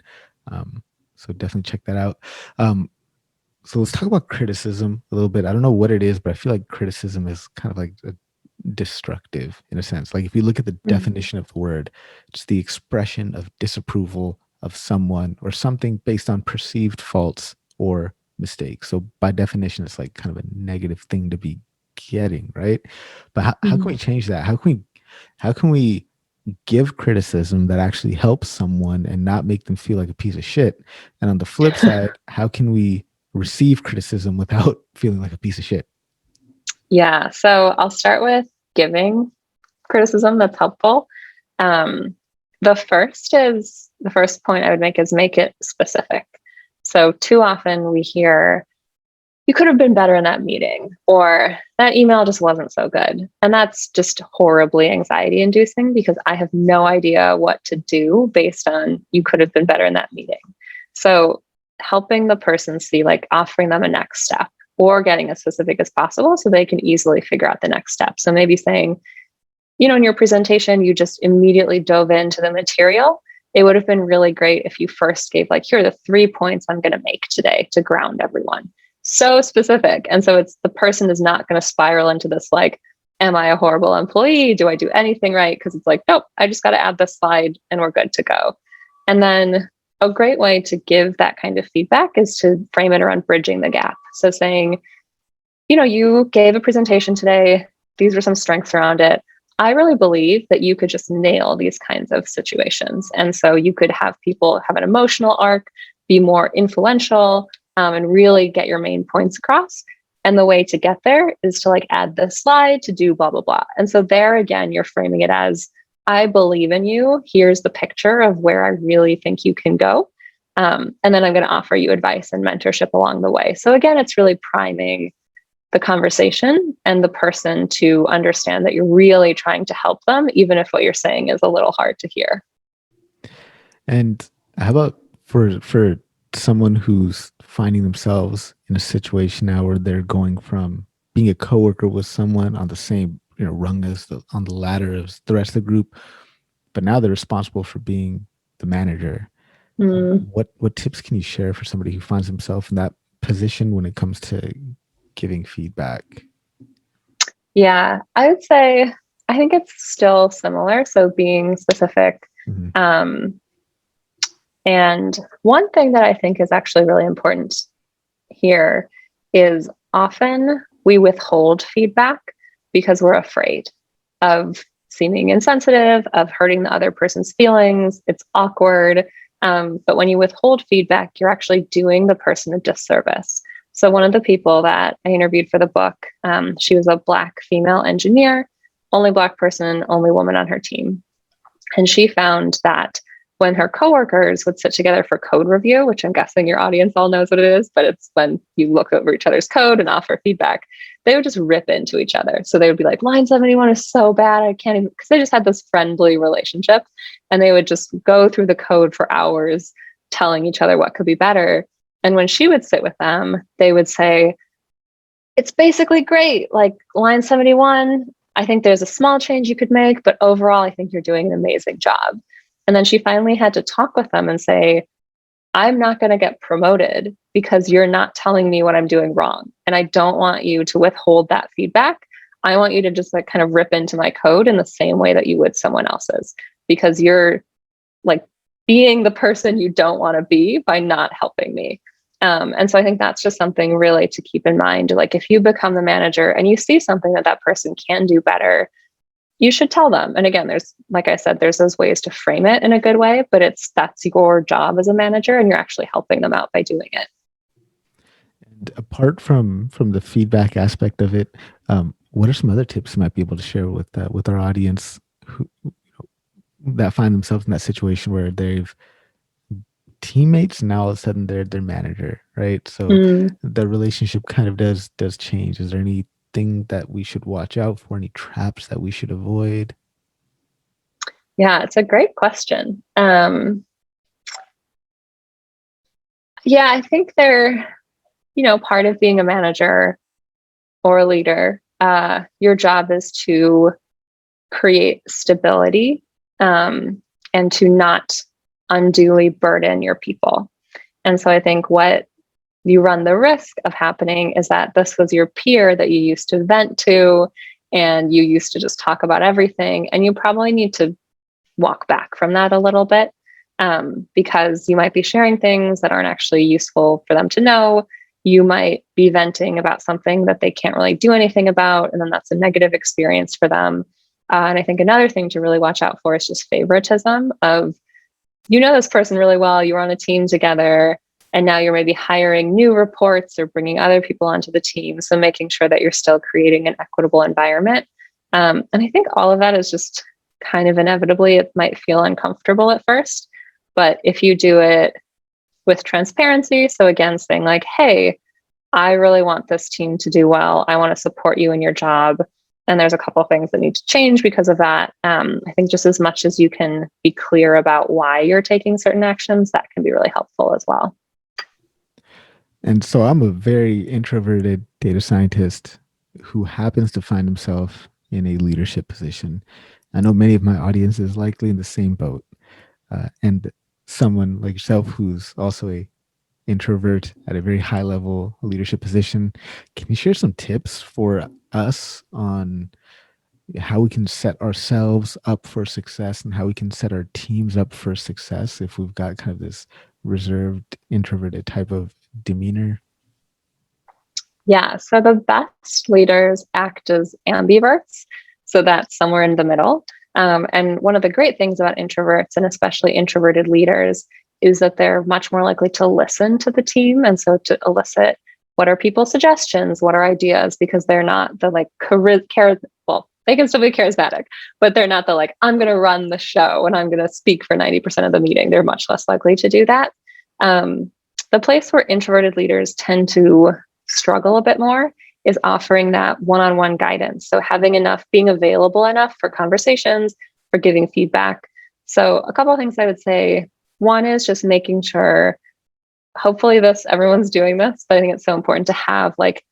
So definitely check that out. So let's talk about criticism a little bit. I don't know what it is, but I feel like criticism is kind of like destructive in a sense. Like if you look at the definition of the word, it's the expression of disapproval of someone or something based on perceived faults or mistakes. So by definition, it's like kind of a negative thing to be getting, right? But how can we change that? How can we give criticism that actually helps someone and not make them feel like a piece of shit? And on the flip side, how can we receive criticism without feeling like a piece of shit? Yeah, so I'll start with giving criticism that's helpful. The first point I would make is make it specific. So too often we hear, you could have been better in that meeting, or that email just wasn't so good. And that's just horribly anxiety inducing because I have no idea what to do based on you could have been better in that meeting. So helping the person see, like offering them a next step or getting as specific as possible so they can easily figure out the next step. So maybe saying, in your presentation, you just immediately dove into the material. It would have been really great if you first gave like, here are the 3 points I'm going to make today to ground everyone. So specific. And so it's the person is not going to spiral into this like, am I a horrible employee? Do I do anything right? Because it's like, nope, I just got to add this slide and we're good to go. And then a great way to give that kind of feedback is to frame it around bridging the gap. So saying, you gave a presentation today. These were some strengths around it. I really believe that you could just nail these kinds of situations. And so you could have people have an emotional arc, be more influential, and really get your main points across. And the way to get there is to like add this slide to do blah, blah, blah. And so there again, you're framing it as, I believe in you. Here's the picture of where I really think you can go. And then I'm going to offer you advice and mentorship along the way. So again, it's really priming the conversation and the person to understand that you're really trying to help them, even if what you're saying is a little hard to hear. And how about for someone who's finding themselves in a situation now where they're going from being a coworker with someone on the same rung as on the ladder as the rest of the group, but now they're responsible for being the manager. What tips can you share for somebody who finds himself in that position when it comes to giving feedback? Yeah, I would say I think it's still similar. So being specific. And one thing that I think is actually really important here is often we withhold feedback because we're afraid of seeming insensitive, of hurting the other person's feelings. It's awkward. But when you withhold feedback, you're actually doing the person a disservice. So one of the people that I interviewed for the book, she was a Black female engineer, only Black person, only woman on her team. And she found that when her coworkers would sit together for code review, which I'm guessing your audience all knows what it is, but it's when you look over each other's code and offer feedback, they would just rip into each other. So they would be like, line 71 is so bad, I can't even, because they just had this friendly relationship. And they would just go through the code for hours telling each other what could be better. And when she would sit with them, they would say, it's basically great. Like line 71, I think there's a small change you could make, but overall, I think you're doing an amazing job. And then she finally had to talk with them and say, I'm not going to get promoted because you're not telling me what I'm doing wrong. And I don't want you to withhold that feedback. I want you to just like kind of rip into my code in the same way that you would someone else's, because you're like being the person you don't want to be by not helping me. And so I think that's just something really to keep in mind. Like if you become the manager and you see something that that person can do better, you should tell them. And again, there's, like I said, there's those ways to frame it in a good way, but that's your job as a manager and you're actually helping them out by doing it. And apart from the feedback aspect of it, what are some other tips you might be able to share with our audience who that find themselves in that situation where they've teammates and now all of a sudden they're their manager, right? So the relationship kind of does change. Is there anything that we should watch out for? Any traps that we should avoid? Yeah, it's a great question. Yeah, I think they're, part of being a manager or a leader, your job is to create stability and to not unduly burden your people. And so I think what you run the risk of happening is that this was your peer that you used to vent to and you used to just talk about everything. And you probably need to walk back from that a little bit because you might be sharing things that aren't actually useful for them to know. You might be venting about something that they can't really do anything about. And then that's a negative experience for them. And I think another thing to really watch out for is just favoritism of, this person really well, you were on a team together, and now you're maybe hiring new reports or bringing other people onto the team. So making sure that you're still creating an equitable environment. And I think all of that is just kind of inevitably, it might feel uncomfortable at first, but if you do it with transparency, so again, saying like, hey, I really want this team to do well. I want to support you in your job. And there's a couple of things that need to change because of that. I think just as much as you can be clear about why you're taking certain actions, that can be really helpful as well. And so I'm a very introverted data scientist who happens to find himself in a leadership position. I know many of my audience is likely in the same boat. And someone like yourself who's also a introvert at a very high level leadership position, can you share some tips for us on how we can set ourselves up for success and how we can set our teams up for success if we've got kind of this reserved, introverted type of demeanor? Yeah, so the best leaders act as ambiverts. So that's somewhere in the middle. And one of the great things about introverts and especially introverted leaders is that they're much more likely to listen to the team. And so to elicit what are people's suggestions, what are ideas, because they're not the like well, they can still be charismatic, but they're not the like, I'm going to run the show and I'm going to speak for 90% of the meeting. They're much less likely to do that. The place where introverted leaders tend to struggle a bit more is offering that one-on-one guidance. So having enough, being available enough for conversations, for giving feedback. So a couple of things I would say. One is just making sure, hopefully everyone's doing this, but I think it's so important to have like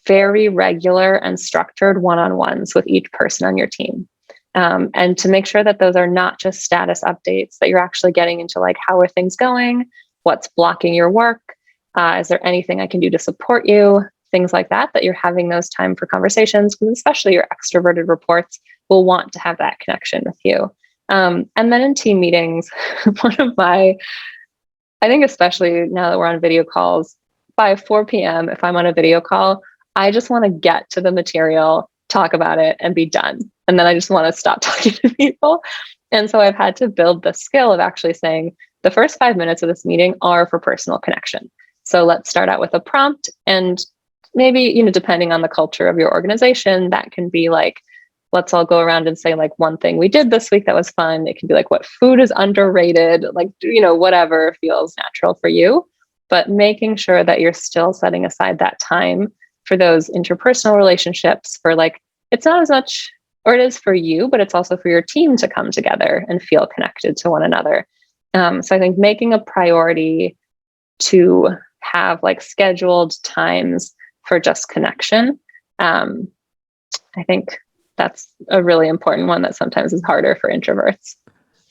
very regular and structured one-on-ones with each person on your team. And to make sure that those are not just status updates, that you're actually getting into like, how are things going? What's blocking your work? Is there anything I can do to support you? Things like that, that you're having those time for conversations, because especially your extroverted reports will want to have that connection with you. And then in team meetings, I think especially now that we're on video calls, by 4 p.m., if I'm on a video call, I just want to get to the material, talk about it, and be done. And then I just want to stop talking to people. And so I've had to build the skill of actually saying the first 5 minutes of this meeting are for personal connection. So let's start out with a prompt, and maybe, depending on the culture of your organization, that can be like, let's all go around and say like one thing we did this week that was fun. It can be like, what food is underrated, like, whatever feels natural for you, but making sure that you're still setting aside that time for those interpersonal relationships, for like, it's not as much, or it is for you, but it's also for your team to come together and feel connected to one another. So I think making a priority to have like scheduled times for just connection. I think that's a really important one that sometimes is harder for introverts.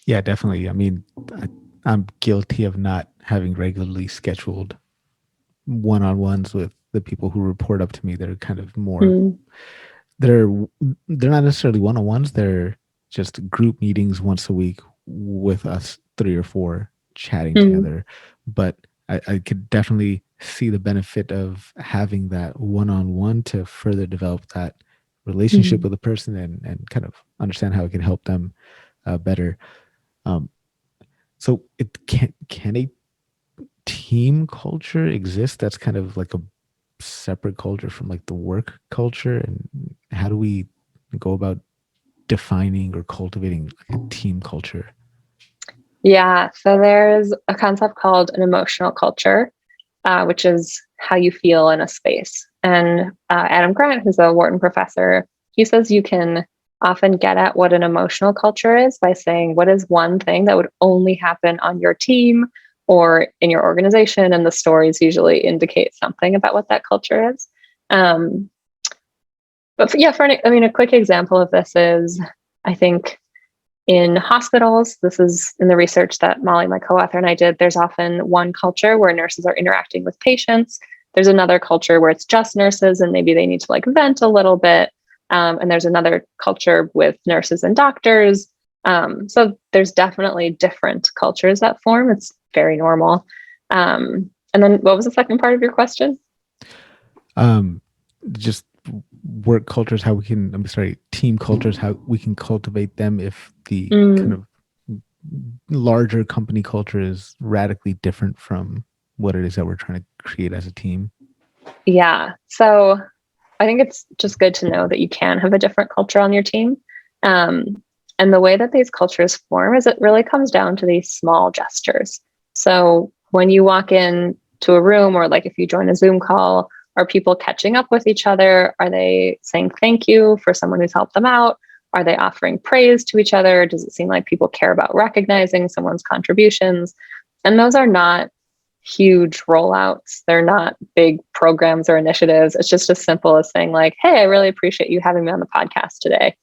Yeah, definitely. I mean, I'm guilty of not having regularly scheduled one-on-ones with the people who report up to me. They're kind of more, they're not necessarily one-on-ones. They're just group meetings once a week with us 3 or 4 chatting together. But I could definitely see the benefit of having that one-on-one to further develop that relationship with a person and kind of understand how it can help them better. So it can a team culture exist that's kind of like a separate culture from like the work culture? And how do we go about defining or cultivating like a team culture? Yeah, so there's a concept called an emotional culture, which is how you feel in a space. And Adam Grant, who's a Wharton professor, he says you can often get at what an emotional culture is by saying, what is one thing that would only happen on your team or in your organization? And the stories usually indicate something about what that culture is. But a quick example of this is, I think, in hospitals, this is in the research that Molly, my co-author, and I did, there's often one culture where nurses are interacting with patients. There's another culture where it's just nurses and maybe they need to like vent a little bit. And there's another culture with nurses and doctors. So there's definitely different cultures that form. It's very normal. And then what was the second part of your question? Just work cultures, team cultures, how we can cultivate them if the kind of larger company culture is radically different from what it is that we're trying to create as a team. Yeah. So I think it's just good to know that you can have a different culture on your team. And the way that these cultures form is it really comes down to these small gestures. So when you walk in to a room, or like if you join a Zoom call, Are people catching up with each other? Are they saying thank you for someone who's helped them out? Are they offering praise to each other? Does it seem like people care about recognizing someone's contributions? And those are not huge rollouts. They're not big programs or initiatives. It's just as simple as saying like, hey, I really appreciate you having me on the podcast today.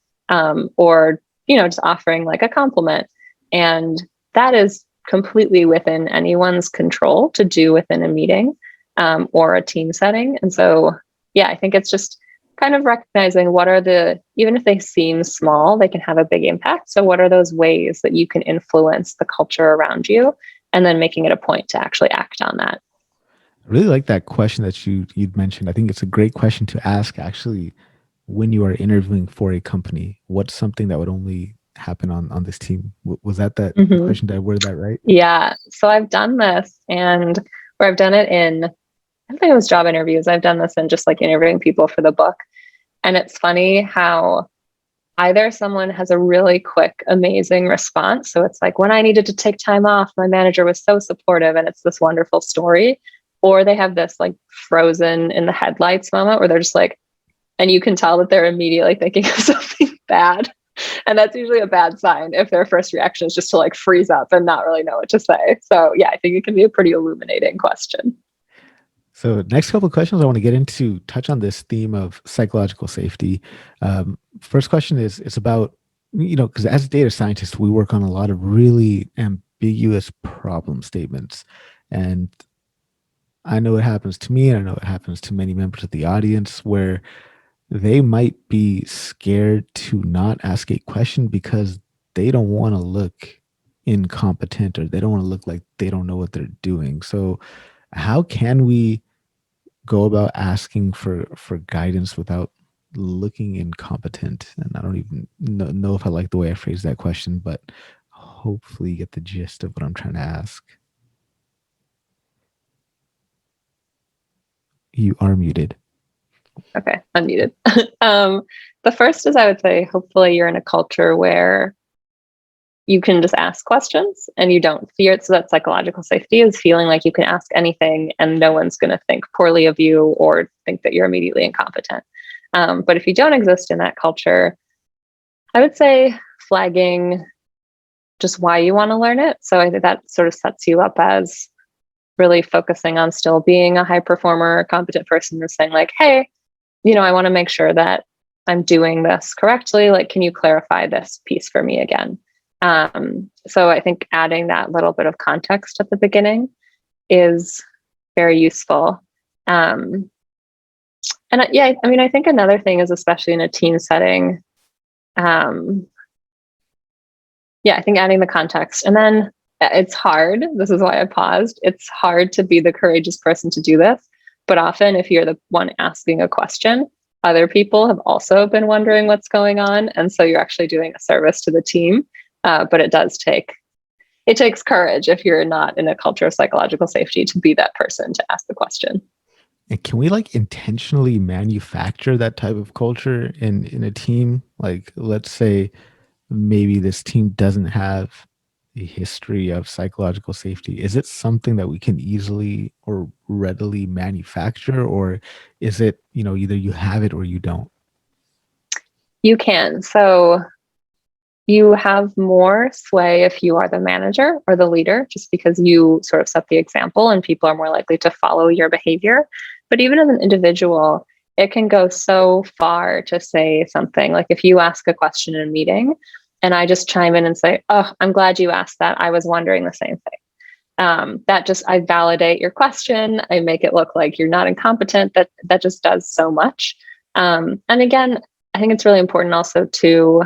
Or, just offering like a compliment. And that is completely within anyone's control to do within a meeting or a team setting. And so, yeah, I think it's just kind of recognizing what are even if they seem small, they can have a big impact. So what are those ways that you can influence the culture around you? And then making it a point to actually act on that. I really like that question that you'd mentioned. I think it's a great question to ask actually when you are interviewing for a company. What's something that would only happen on this team? Was that question? Did I word that right? Yeah. So I've done this where I've done it I think it was job interviews. I've done this in just like interviewing people for the book. And it's funny how either someone has a really quick, amazing response. So it's like, when I needed to take time off, my manager was so supportive and it's this wonderful story. Or they have this like frozen in the headlights moment where they're just like, and you can tell that they're immediately thinking of something bad. And that's usually a bad sign if their first reaction is just to like freeze up and not really know what to say. So yeah, I think it can be a pretty illuminating question. So next couple of questions I want to get into touch on this theme of psychological safety. First question is it's about, because as data scientists, we work on a lot of really ambiguous problem statements. And I know it happens to me, and I know it happens to many members of the audience where they might be scared to not ask a question because they don't want to look incompetent or they don't want to look like they don't know what they're doing. So how can we go about asking for guidance without looking incompetent? And I don't even know if I like the way I phrased that question, but hopefully you get the gist of what I'm trying to ask. You are muted. Okay, unmuted. The first is I would say, hopefully you're in a culture where you can just ask questions and you don't fear it. So that psychological safety is feeling like you can ask anything and no one's going to think poorly of you or think that you're immediately incompetent. But if you don't exist in that culture, I would say flagging just why you want to learn it. So I think that sort of sets you up as really focusing on still being a high performer, competent person and saying like, hey, I want to make sure that I'm doing this correctly. Like, can you clarify this piece for me again? So I think adding that little bit of context at the beginning is very useful. And I think another thing is, especially in a team setting, I think adding the context. And then it's hard. This is why I paused. It's hard to be the courageous person to do this. But often if you're the one asking a question, other people have also been wondering what's going on. And so you're actually doing a service to the team. But it takes courage if you're not in a culture of psychological safety to be that person to ask the question. And can we intentionally manufacture that type of culture in a team? Like, let's say maybe this team doesn't have a history of psychological safety. Is it something that we can easily or readily manufacture, or is it, either you have it or you don't? You can. So you have more sway if you are the manager or the leader, just because you sort of set the example and people are more likely to follow your behavior. But even as an individual, it can go so far to say something like, if you ask a question in a meeting and I just chime in and say, oh, I'm glad you asked that. I was wondering the same thing. I validate your question. I make it look like you're not incompetent. That just does so much. And again, I think it's really important also to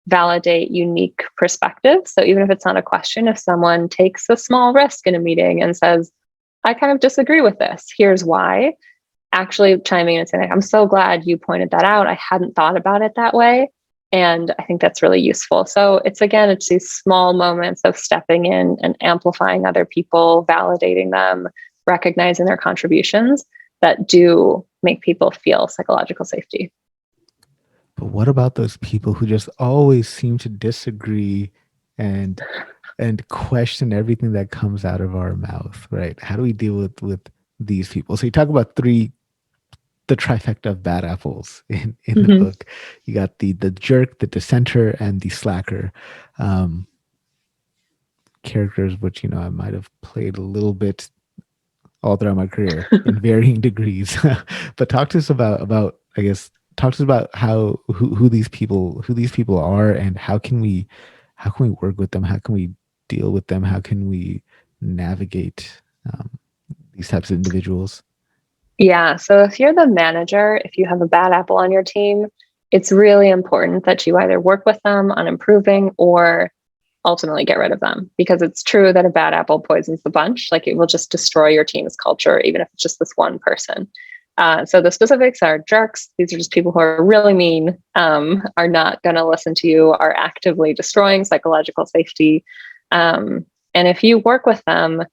validate unique perspectives. So even if it's not a question, if someone takes a small risk in a meeting and says, I kind of disagree with this, here's why, actually chiming in and saying, I'm so glad you pointed that out. I hadn't thought about it that way. And I think that's really useful. So it's these small moments of stepping in and amplifying other people, validating them, recognizing their contributions that do make people feel psychological safety. But what about those people who just always seem to disagree and question everything that comes out of our mouth, right? How do we deal with these people. So you talk about the trifecta of bad apples in the Mhm. book. You got the jerk, the dissenter, and the slacker. Um, Characters which I might have played a little bit all throughout my career in varying degrees. But talk to us about I guess talk to us about how who these people are, and how can we work with them? How can we deal with them? How can we navigate these types of individuals? Yeah. So if you're the manager, if you have a bad apple on your team, it's really important that you either work with them on improving or ultimately get rid of them, because it's true that a bad apple poisons the bunch. Like, it will just destroy your team's culture, even if it's just this one person. So the specifics are jerks. These are just people who are really mean, are not going to listen to you, are actively destroying psychological safety. And if you work with them,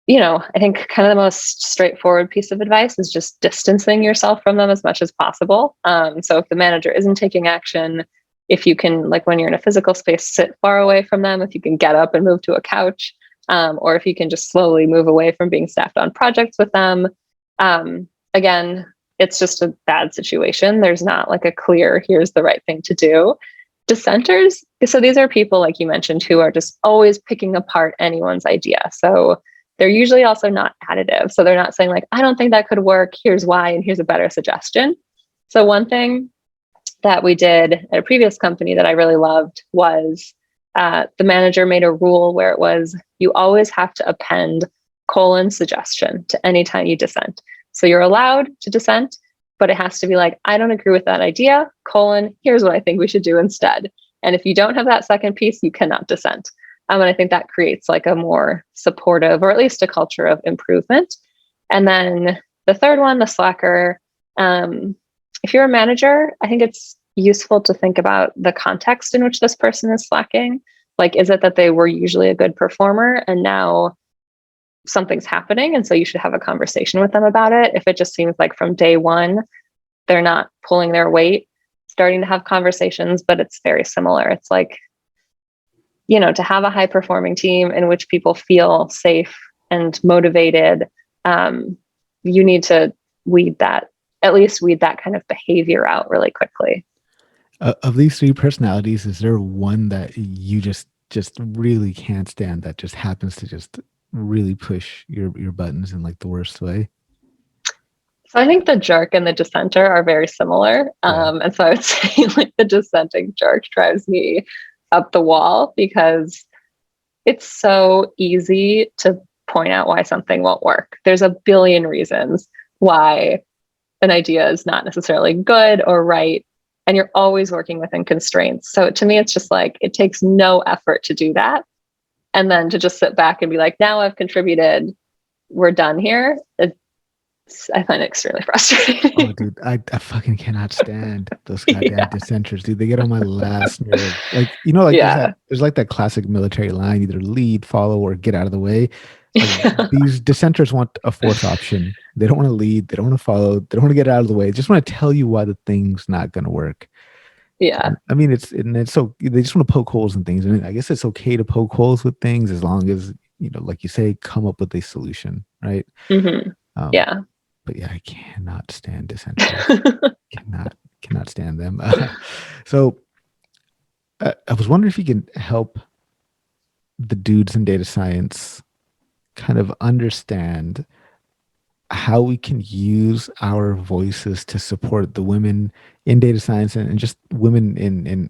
I think kind of the most straightforward piece of advice is just distancing yourself from them as much as possible. So if the manager isn't taking action, if you can, like when you're in a physical space, sit far away from them, if you can get up and move to a couch, or if you can just slowly move away from being staffed on projects with them. Again, it's just a bad situation. There's not like a clear, here's the right thing to do. Dissenters, so these are people, like you mentioned, who are just always picking apart anyone's idea. So they're usually also not additive. So they're not saying like, I don't think that could work. Here's why, and here's a better suggestion. So one thing that we did at a previous company that I really loved was the manager made a rule where it was, you always have to append :suggestion to any time you dissent. So you're allowed to dissent, but it has to be like, I don't agree with that idea, : here's what I think we should do instead. And if you don't have that second piece, you cannot dissent. And I think that creates like a more supportive, or at least a culture of improvement. And then the third one, the slacker. If you're a manager, I think it's useful to think about the context in which this person is slacking. Like, is it that they were usually a good performer and now something's happening, and so you should have a conversation with them about it? If it just seems like from day one, they're not pulling their weight, starting to have conversations, but it's very similar. It's like, to have a high performing team in which people feel safe and motivated, you need to at least weed that kind of behavior out really quickly. Of these three personalities, is there one that you just really can't stand, that just happens to just really push your buttons in like the worst way? So I think the jerk and the dissenter are very similar. Yeah. And so I would say like the dissenting jerk drives me up the wall, because it's so easy to point out why something won't work. There's a billion reasons why an idea is not necessarily good or right. And you're always working within constraints. So to me, it's just like, it takes no effort to do that. And then to just sit back and be like, now I've contributed, we're done here. I find it extremely frustrating. Oh, dude, I fucking cannot stand those goddamn Yeah. dissenters, dude. They get on my last nerve. Like, Yeah. there's like that classic military line, either lead, follow, or get out of the way. Like, Yeah. these dissenters want a fourth option. They don't want to lead. They don't want to follow. They don't want to get out of the way. They just want to tell you why the thing's not going to work. Yeah. I mean, it's so they just want to poke holes in things. I mean, I guess it's okay to poke holes with things as long as like you say, come up with a solution, right? Mm-hmm. Um, Yeah. but yeah, I cannot stand dissenters. Cannot stand them. So I was wondering if you can help the dudes in data science kind of understand how we can use our voices to support the women in data science, and just women in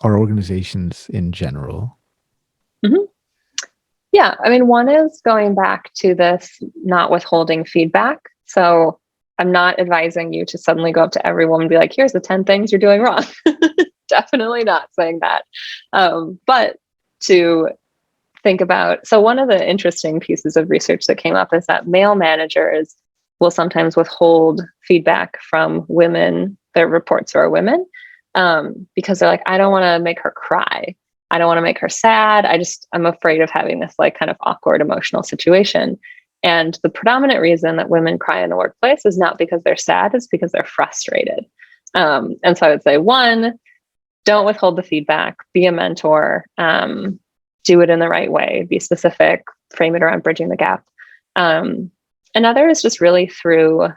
our organizations in general. Mm-hmm. Yeah. I mean, one is going back to this not withholding feedback. So I'm not advising you to suddenly go up to every woman and be like, here's the 10 things you're doing wrong. Definitely not saying that. But to think about, so one of the interesting pieces of research that came up is that male managers will sometimes withhold feedback from women, their reports, who are women, because they're like, I don't want to make her cry. I don't want to make her sad. I'm afraid of having this like kind of awkward emotional situation. And the predominant reason that women cry in the workplace is not because they're sad, it's because they're frustrated. And so I would say, one, don't withhold the feedback, be a mentor, do it in the right way, be specific, frame it around bridging the gap. Another is just really through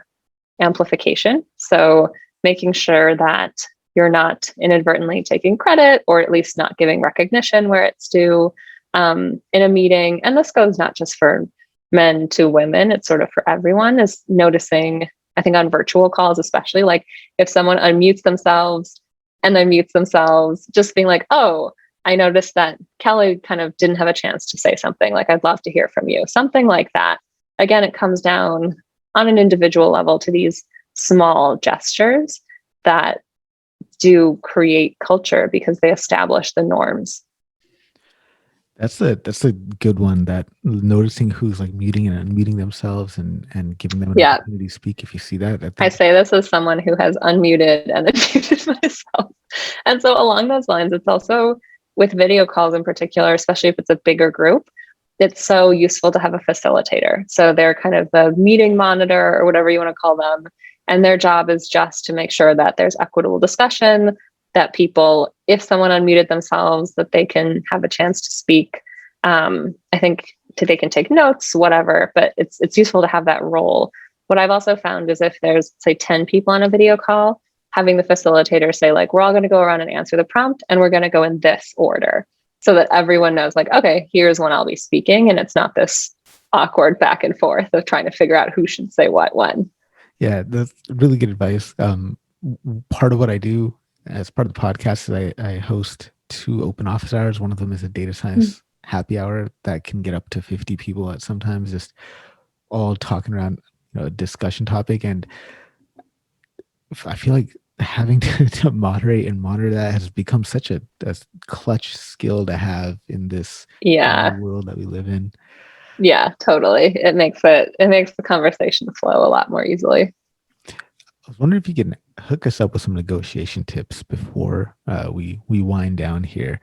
amplification. So making sure that you're not inadvertently taking credit, or at least not giving recognition where it's due in a meeting. And this goes not just for men to women, it's sort of for everyone, is noticing, I think on virtual calls, especially, like if someone unmutes themselves and then mutes themselves, just being like, oh, I noticed that Kelly kind of didn't have a chance to say something. Like, I'd love to hear from you. Something like that. Again, it comes down on an individual level to these small gestures that do create culture because they establish the norms. That's a good one, that noticing who's like muting and unmuting themselves and giving them an opportunity to speak. If you see that, I say this as someone who has unmuted and then muted myself. And so along those lines, it's also with video calls in particular, especially if it's a bigger group, it's so useful to have a facilitator. So they're kind of the meeting monitor or whatever you want to call them. And their job is just to make sure that there's equitable discussion, that people, if someone unmuted themselves, that they can have a chance to speak. I think they can take notes, whatever, but it's useful to have that role. What I've also found is if there's, say, 10 people on a video call, having the facilitator say, like, we're all going to go around and answer the prompt, and we're going to go in this order, so that everyone knows, like, okay, here's when I'll be speaking. And it's not this awkward back and forth of trying to figure out who should say what when. Yeah, that's really good advice. Part of what I do as part of the podcast is I host 2 open office hours. One of them is a data science happy hour that can get up to 50 people at sometimes, just all talking around a discussion topic. And I feel like having to moderate and monitor that has become such a clutch skill to have in this world that we live in. Yeah, totally. It makes the conversation flow a lot more easily. I was wondering if you can hook us up with some negotiation tips before we wind down here.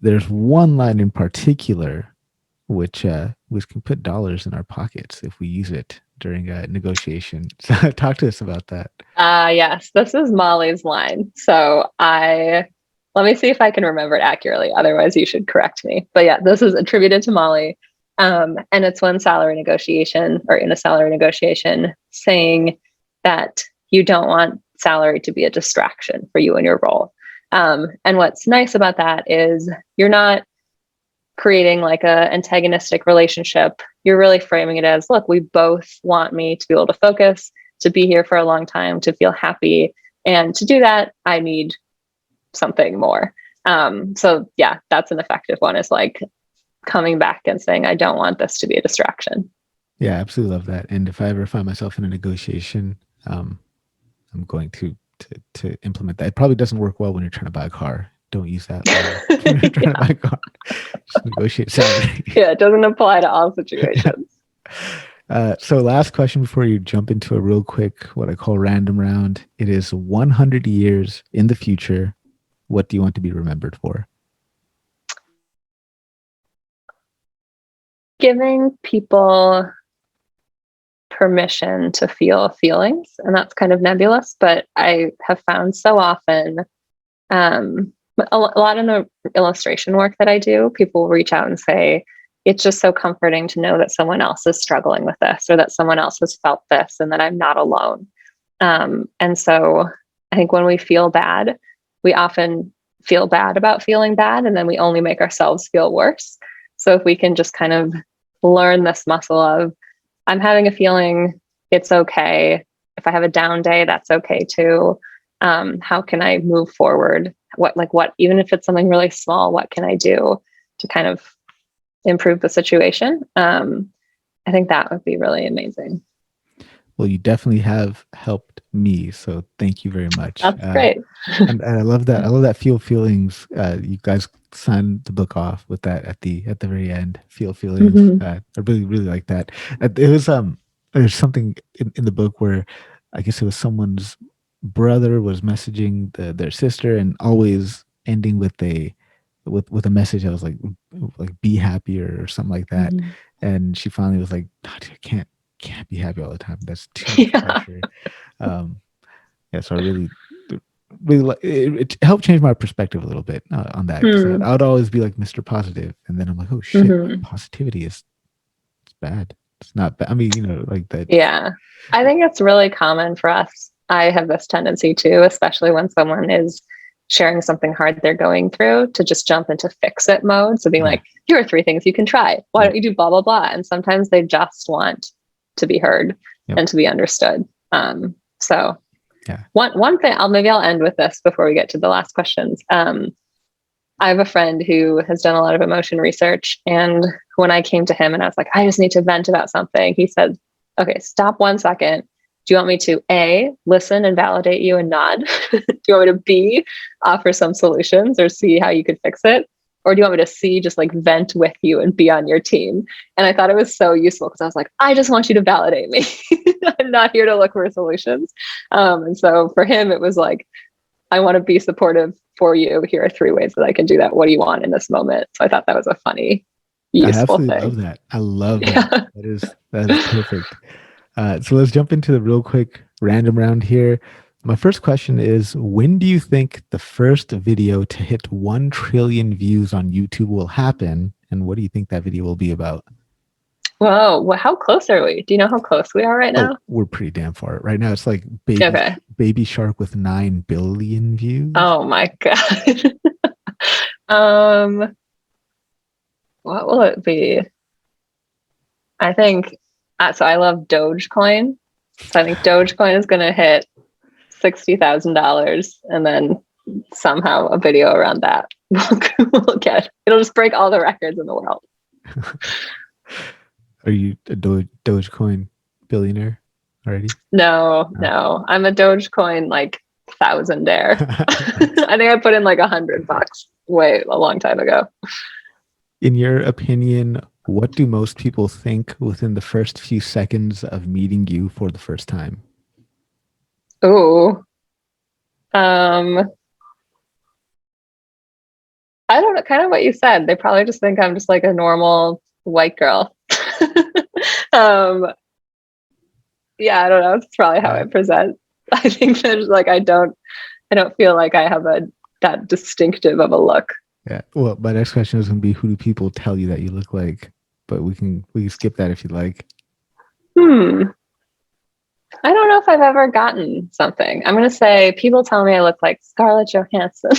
There's one line in particular which can put dollars in our pockets if we use it during a negotiation. So talk to us about that. Yes, this is Molly's line. So let me see if I can remember it accurately. Otherwise, you should correct me. But yeah, this is attributed to Molly. And it's when in a salary negotiation, saying that you don't want salary to be a distraction for you and your role. And what's nice about that is you're not creating like a antagonistic relationship. You're really framing it as, look, we both want me to be able to focus, to be here for a long time, to feel happy. And to do that, I need something more. So yeah, that's an effective one, is like coming back and saying, I don't want this to be a distraction. Yeah, absolutely love that. And if I ever find myself in a negotiation, I'm going to implement that. It probably doesn't work well when you're trying to buy a car. Don't use that when you're trying to buy a car. Just negotiate salary. Yeah, it doesn't apply to all situations. So last question before you jump into a real quick, what I call random round. It is 100 years in the future. What do you want to be remembered for? Giving people permission to feel feelings. And that's kind of nebulous, but I have found so often, a lot in the illustration work that I do, people reach out and say, it's just so comforting to know that someone else is struggling with this, or that someone else has felt this, and that I'm not alone. And so I think when we feel bad, we often feel bad about feeling bad, and then we only make ourselves feel worse. So if we can just kind of learn this muscle of, I'm having a feeling, it's okay. If I have a down day, that's okay too. How can I move forward? What, even if it's something really small, what can I do to kind of improve the situation? I think that would be really amazing. Well, you definitely have helped me, so thank you very much. That's great. and I love that. I love that feel feelings. You guys signed the book off with that at the very end. Feel feelings. Mm-hmm. I really like that. It was there's something in the book where I guess it was someone's brother was messaging their sister, and always ending with a message that was like be happier or something like that. Mm-hmm. And she finally was like, I can't be happy all the time. That's too much pressure. So I really it helped change my perspective a little bit on that. I would always be like Mr. Positive, and then I'm like, oh shit, positivity is bad. It's not bad. I mean, like that. Yeah. I think it's really common for us. I have this tendency too, especially when someone is sharing something hard they're going through, to just jump into fix it mode. So being like, here are 3 things you can try. Why don't you do blah, blah, blah? And sometimes they just want to be heard and to be understood. So one thing, I'll end with this before we get to the last questions. I have a friend who has done a lot of emotion research. And when I came to him and I was like, I just need to vent about something, he said, okay, stop 1 second. Do you want me to A, listen and validate you and nod? Do you want me to B, offer some solutions or see how you could fix it? Or do you want me to C, just like vent with you and be on your team? And I thought it was so useful because I was like, I just want you to validate me. I'm not here to look for solutions. And so for him, it was like, I want to be supportive for you. Here are 3 ways that I can do that. What do you want in this moment? So I thought that was a funny, useful thing. I absolutely love that. I love that. That is perfect. So let's jump into the real quick random round here. My first question is, when do you think the first video to hit 1 trillion views on YouTube will happen? And what do you think that video will be about? Whoa, well, how close are we? Do you know how close we are right now? We're pretty damn far. Right now it's like Baby Shark with 9 billion views. Oh my God. What will it be? I think, so I love Dogecoin. So I think Dogecoin is going to hit $60,000 and then somehow a video around that will get, it'll just break all the records in the world. Are you a Dogecoin billionaire already? No. I'm a Dogecoin like thousandaire. I think I put in like $100 a long time ago. In your opinion, what do most people think within the first few seconds of meeting you for the first time? Ooh. I don't know, kind of what you said. They probably just think I'm just like a normal white girl. Yeah, I don't know. It's probably how I present. I think there's like, I don't feel like I have that distinctive of a look. Yeah. Well, my next question is going to be, who do people tell you that you look like? But we can skip that if you'd like. I don't know if I've ever gotten something. I'm going to say people tell me I look like Scarlett Johansson.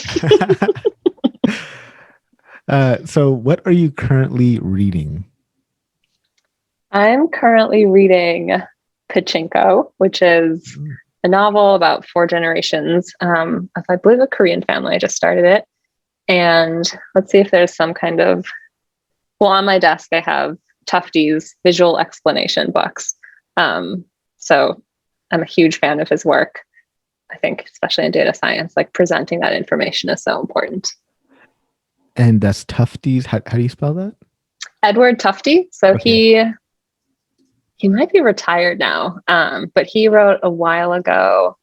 So what are you currently reading? I'm currently reading Pachinko, which is a novel about 4 generations of, I believe, a Korean family. I just started it. And let's see if there's some kind of, well, on my desk, I have Tufte's visual explanation books. So I'm a huge fan of his work. I think, especially in data science, like presenting that information is so important. And that's Tufte's. How do you spell that? Edward Tufte. So okay. He might be retired now, but he wrote a while ago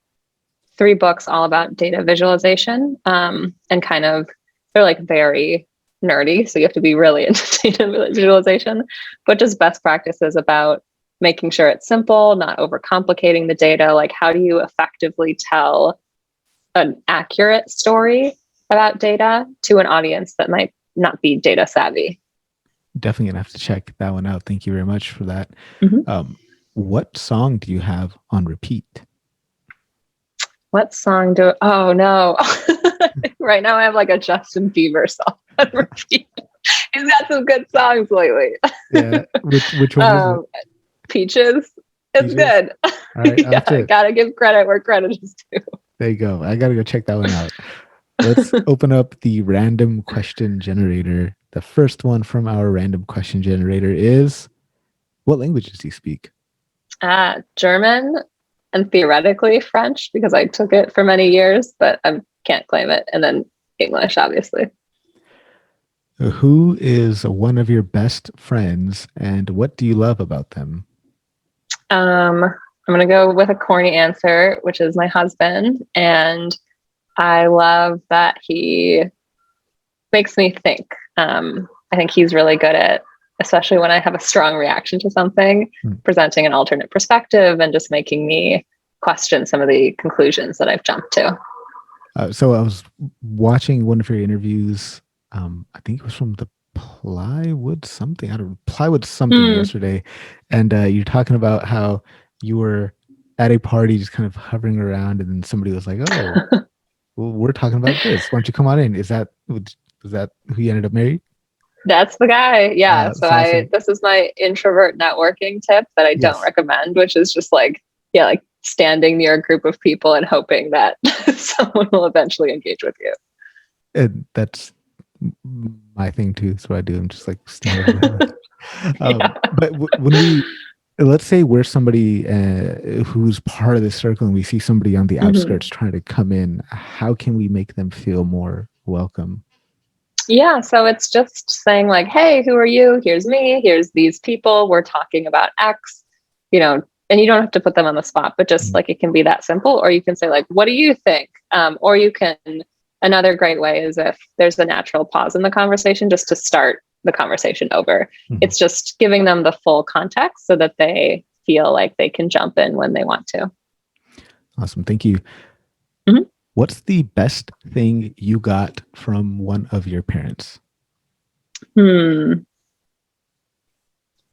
3 books all about data visualization, and kind of, they're like very nerdy, so you have to be really into data visualization, but just best practices about making sure it's simple, not overcomplicating the data. Like, how do you effectively tell an accurate story about data to an audience that might not be data savvy? Definitely gonna have to check that one out. Thank you very much for that. What song do you have on repeat? What song oh no. Right now I have like a Justin Bieber song on repeat. He's got some good songs lately. Yeah. Which one is it? Peaches. It's good. All right, yeah, gotta give credit where credit is due. There you go. I gotta go check that one out. Let's open up the random question generator. The first one from our random question generator is, what languages do you speak? German and theoretically French, because I took it for many years, but I can't claim it. And then English, obviously. Who is one of your best friends and what do you love about them? I'm going to go with a corny answer, which is my husband. And I love that he makes me think. I think he's really good at, especially when I have a strong reaction to something, presenting an alternate perspective and just making me question some of the conclusions that I've jumped to. So I was watching one of your interviews. I think it was from the plywood something. I don't know, plywood something yesterday, and you're talking about how you were at a party just kind of hovering around, and then somebody was like, "Oh, well, we're talking about this. Why don't you come on in?" Is that who you ended up married? That's the guy. Yeah. So That's awesome. this is my introvert networking tip that I don't Yes, recommend, which is just like, yeah, like standing near a group of people and hoping that someone will eventually engage with you. and that's my thing too. That's what I do. I'm just like standing around. Yeah. But when we, let's say we're somebody who's part of this circle and we see somebody on the outskirts trying to come in, how can we make them feel more welcome? Yeah. So it's just saying, like, hey, who are you? Here's me. Here's these people. We're talking about X, and you don't have to put them on the spot, but just like it can be that simple. Or you can say, like, what do you think? Or you can, another great way is if there's a natural pause in the conversation, just to start the conversation over. It's just giving them the full context so that they feel like they can jump in when they want to. Awesome. Thank you. Mhm. What's the best thing you got from one of your parents?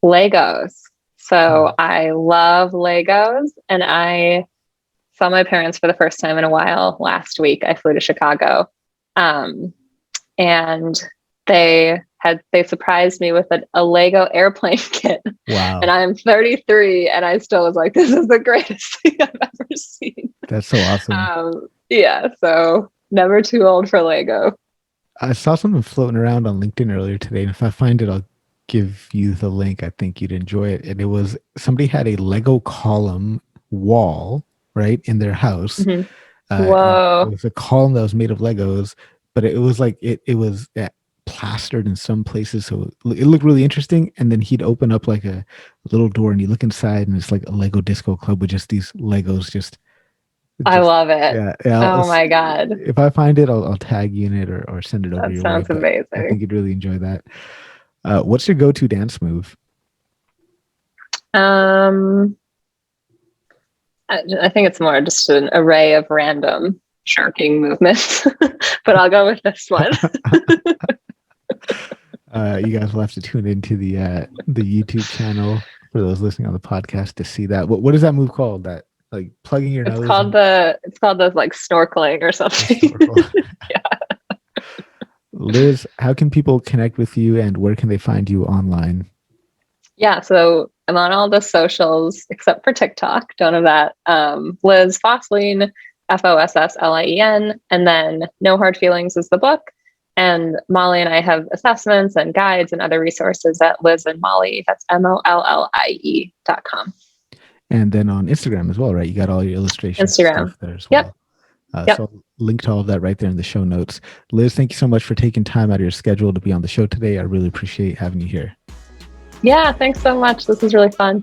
Legos. So I love Legos, and I saw my parents for the first time in a while last week. I flew to Chicago, and they surprised me with a Lego airplane kit. Wow. And I'm 33, and I still was like, this is the greatest thing I've ever seen. That's so awesome. Yeah, so never too old for Lego. I saw something floating around on LinkedIn earlier today, and if I find it, I'll give you the link. I think you'd enjoy it. And it was somebody had a Lego column wall right in their house. And it Whoa. was a column that was made of Legos, but it was like it was plastered in some places, so it looked really interesting. And then he'd open up like a little door, and you look inside, and it's like a Lego disco club with just these Legos, I love it. yeah. Oh my God. If I find it, I'll tag you in it or send it over That your way. sounds But I think amazing. you'd really enjoy that. What's your go-to dance move? Um, I think it's more just an array of random sharking movements, but I'll go with this one. You guys will have to tune into the YouTube channel for those listening on the podcast to see that. What is that move called? That like plugging your nose? It's called the like snorkeling or something. Yeah. Liz, how can people connect with you, and where can they find you online? Yeah, so I'm on all the socials except for TikTok. Don't have that. Liz Fosslien, Fosslien, and then No Hard Feelings is the book. And Molly and I have assessments and guides and other resources at Liz and Molly. That's MOLLIE.com. And then on Instagram as well, right? You got all your illustrations Instagram. stuff there as well. Yep. So I'll link to all of that right there in the show notes. Liz, thank you so much for taking time out of your schedule to be on the show today. I really appreciate having you here. Yeah, thanks so much. This was really fun.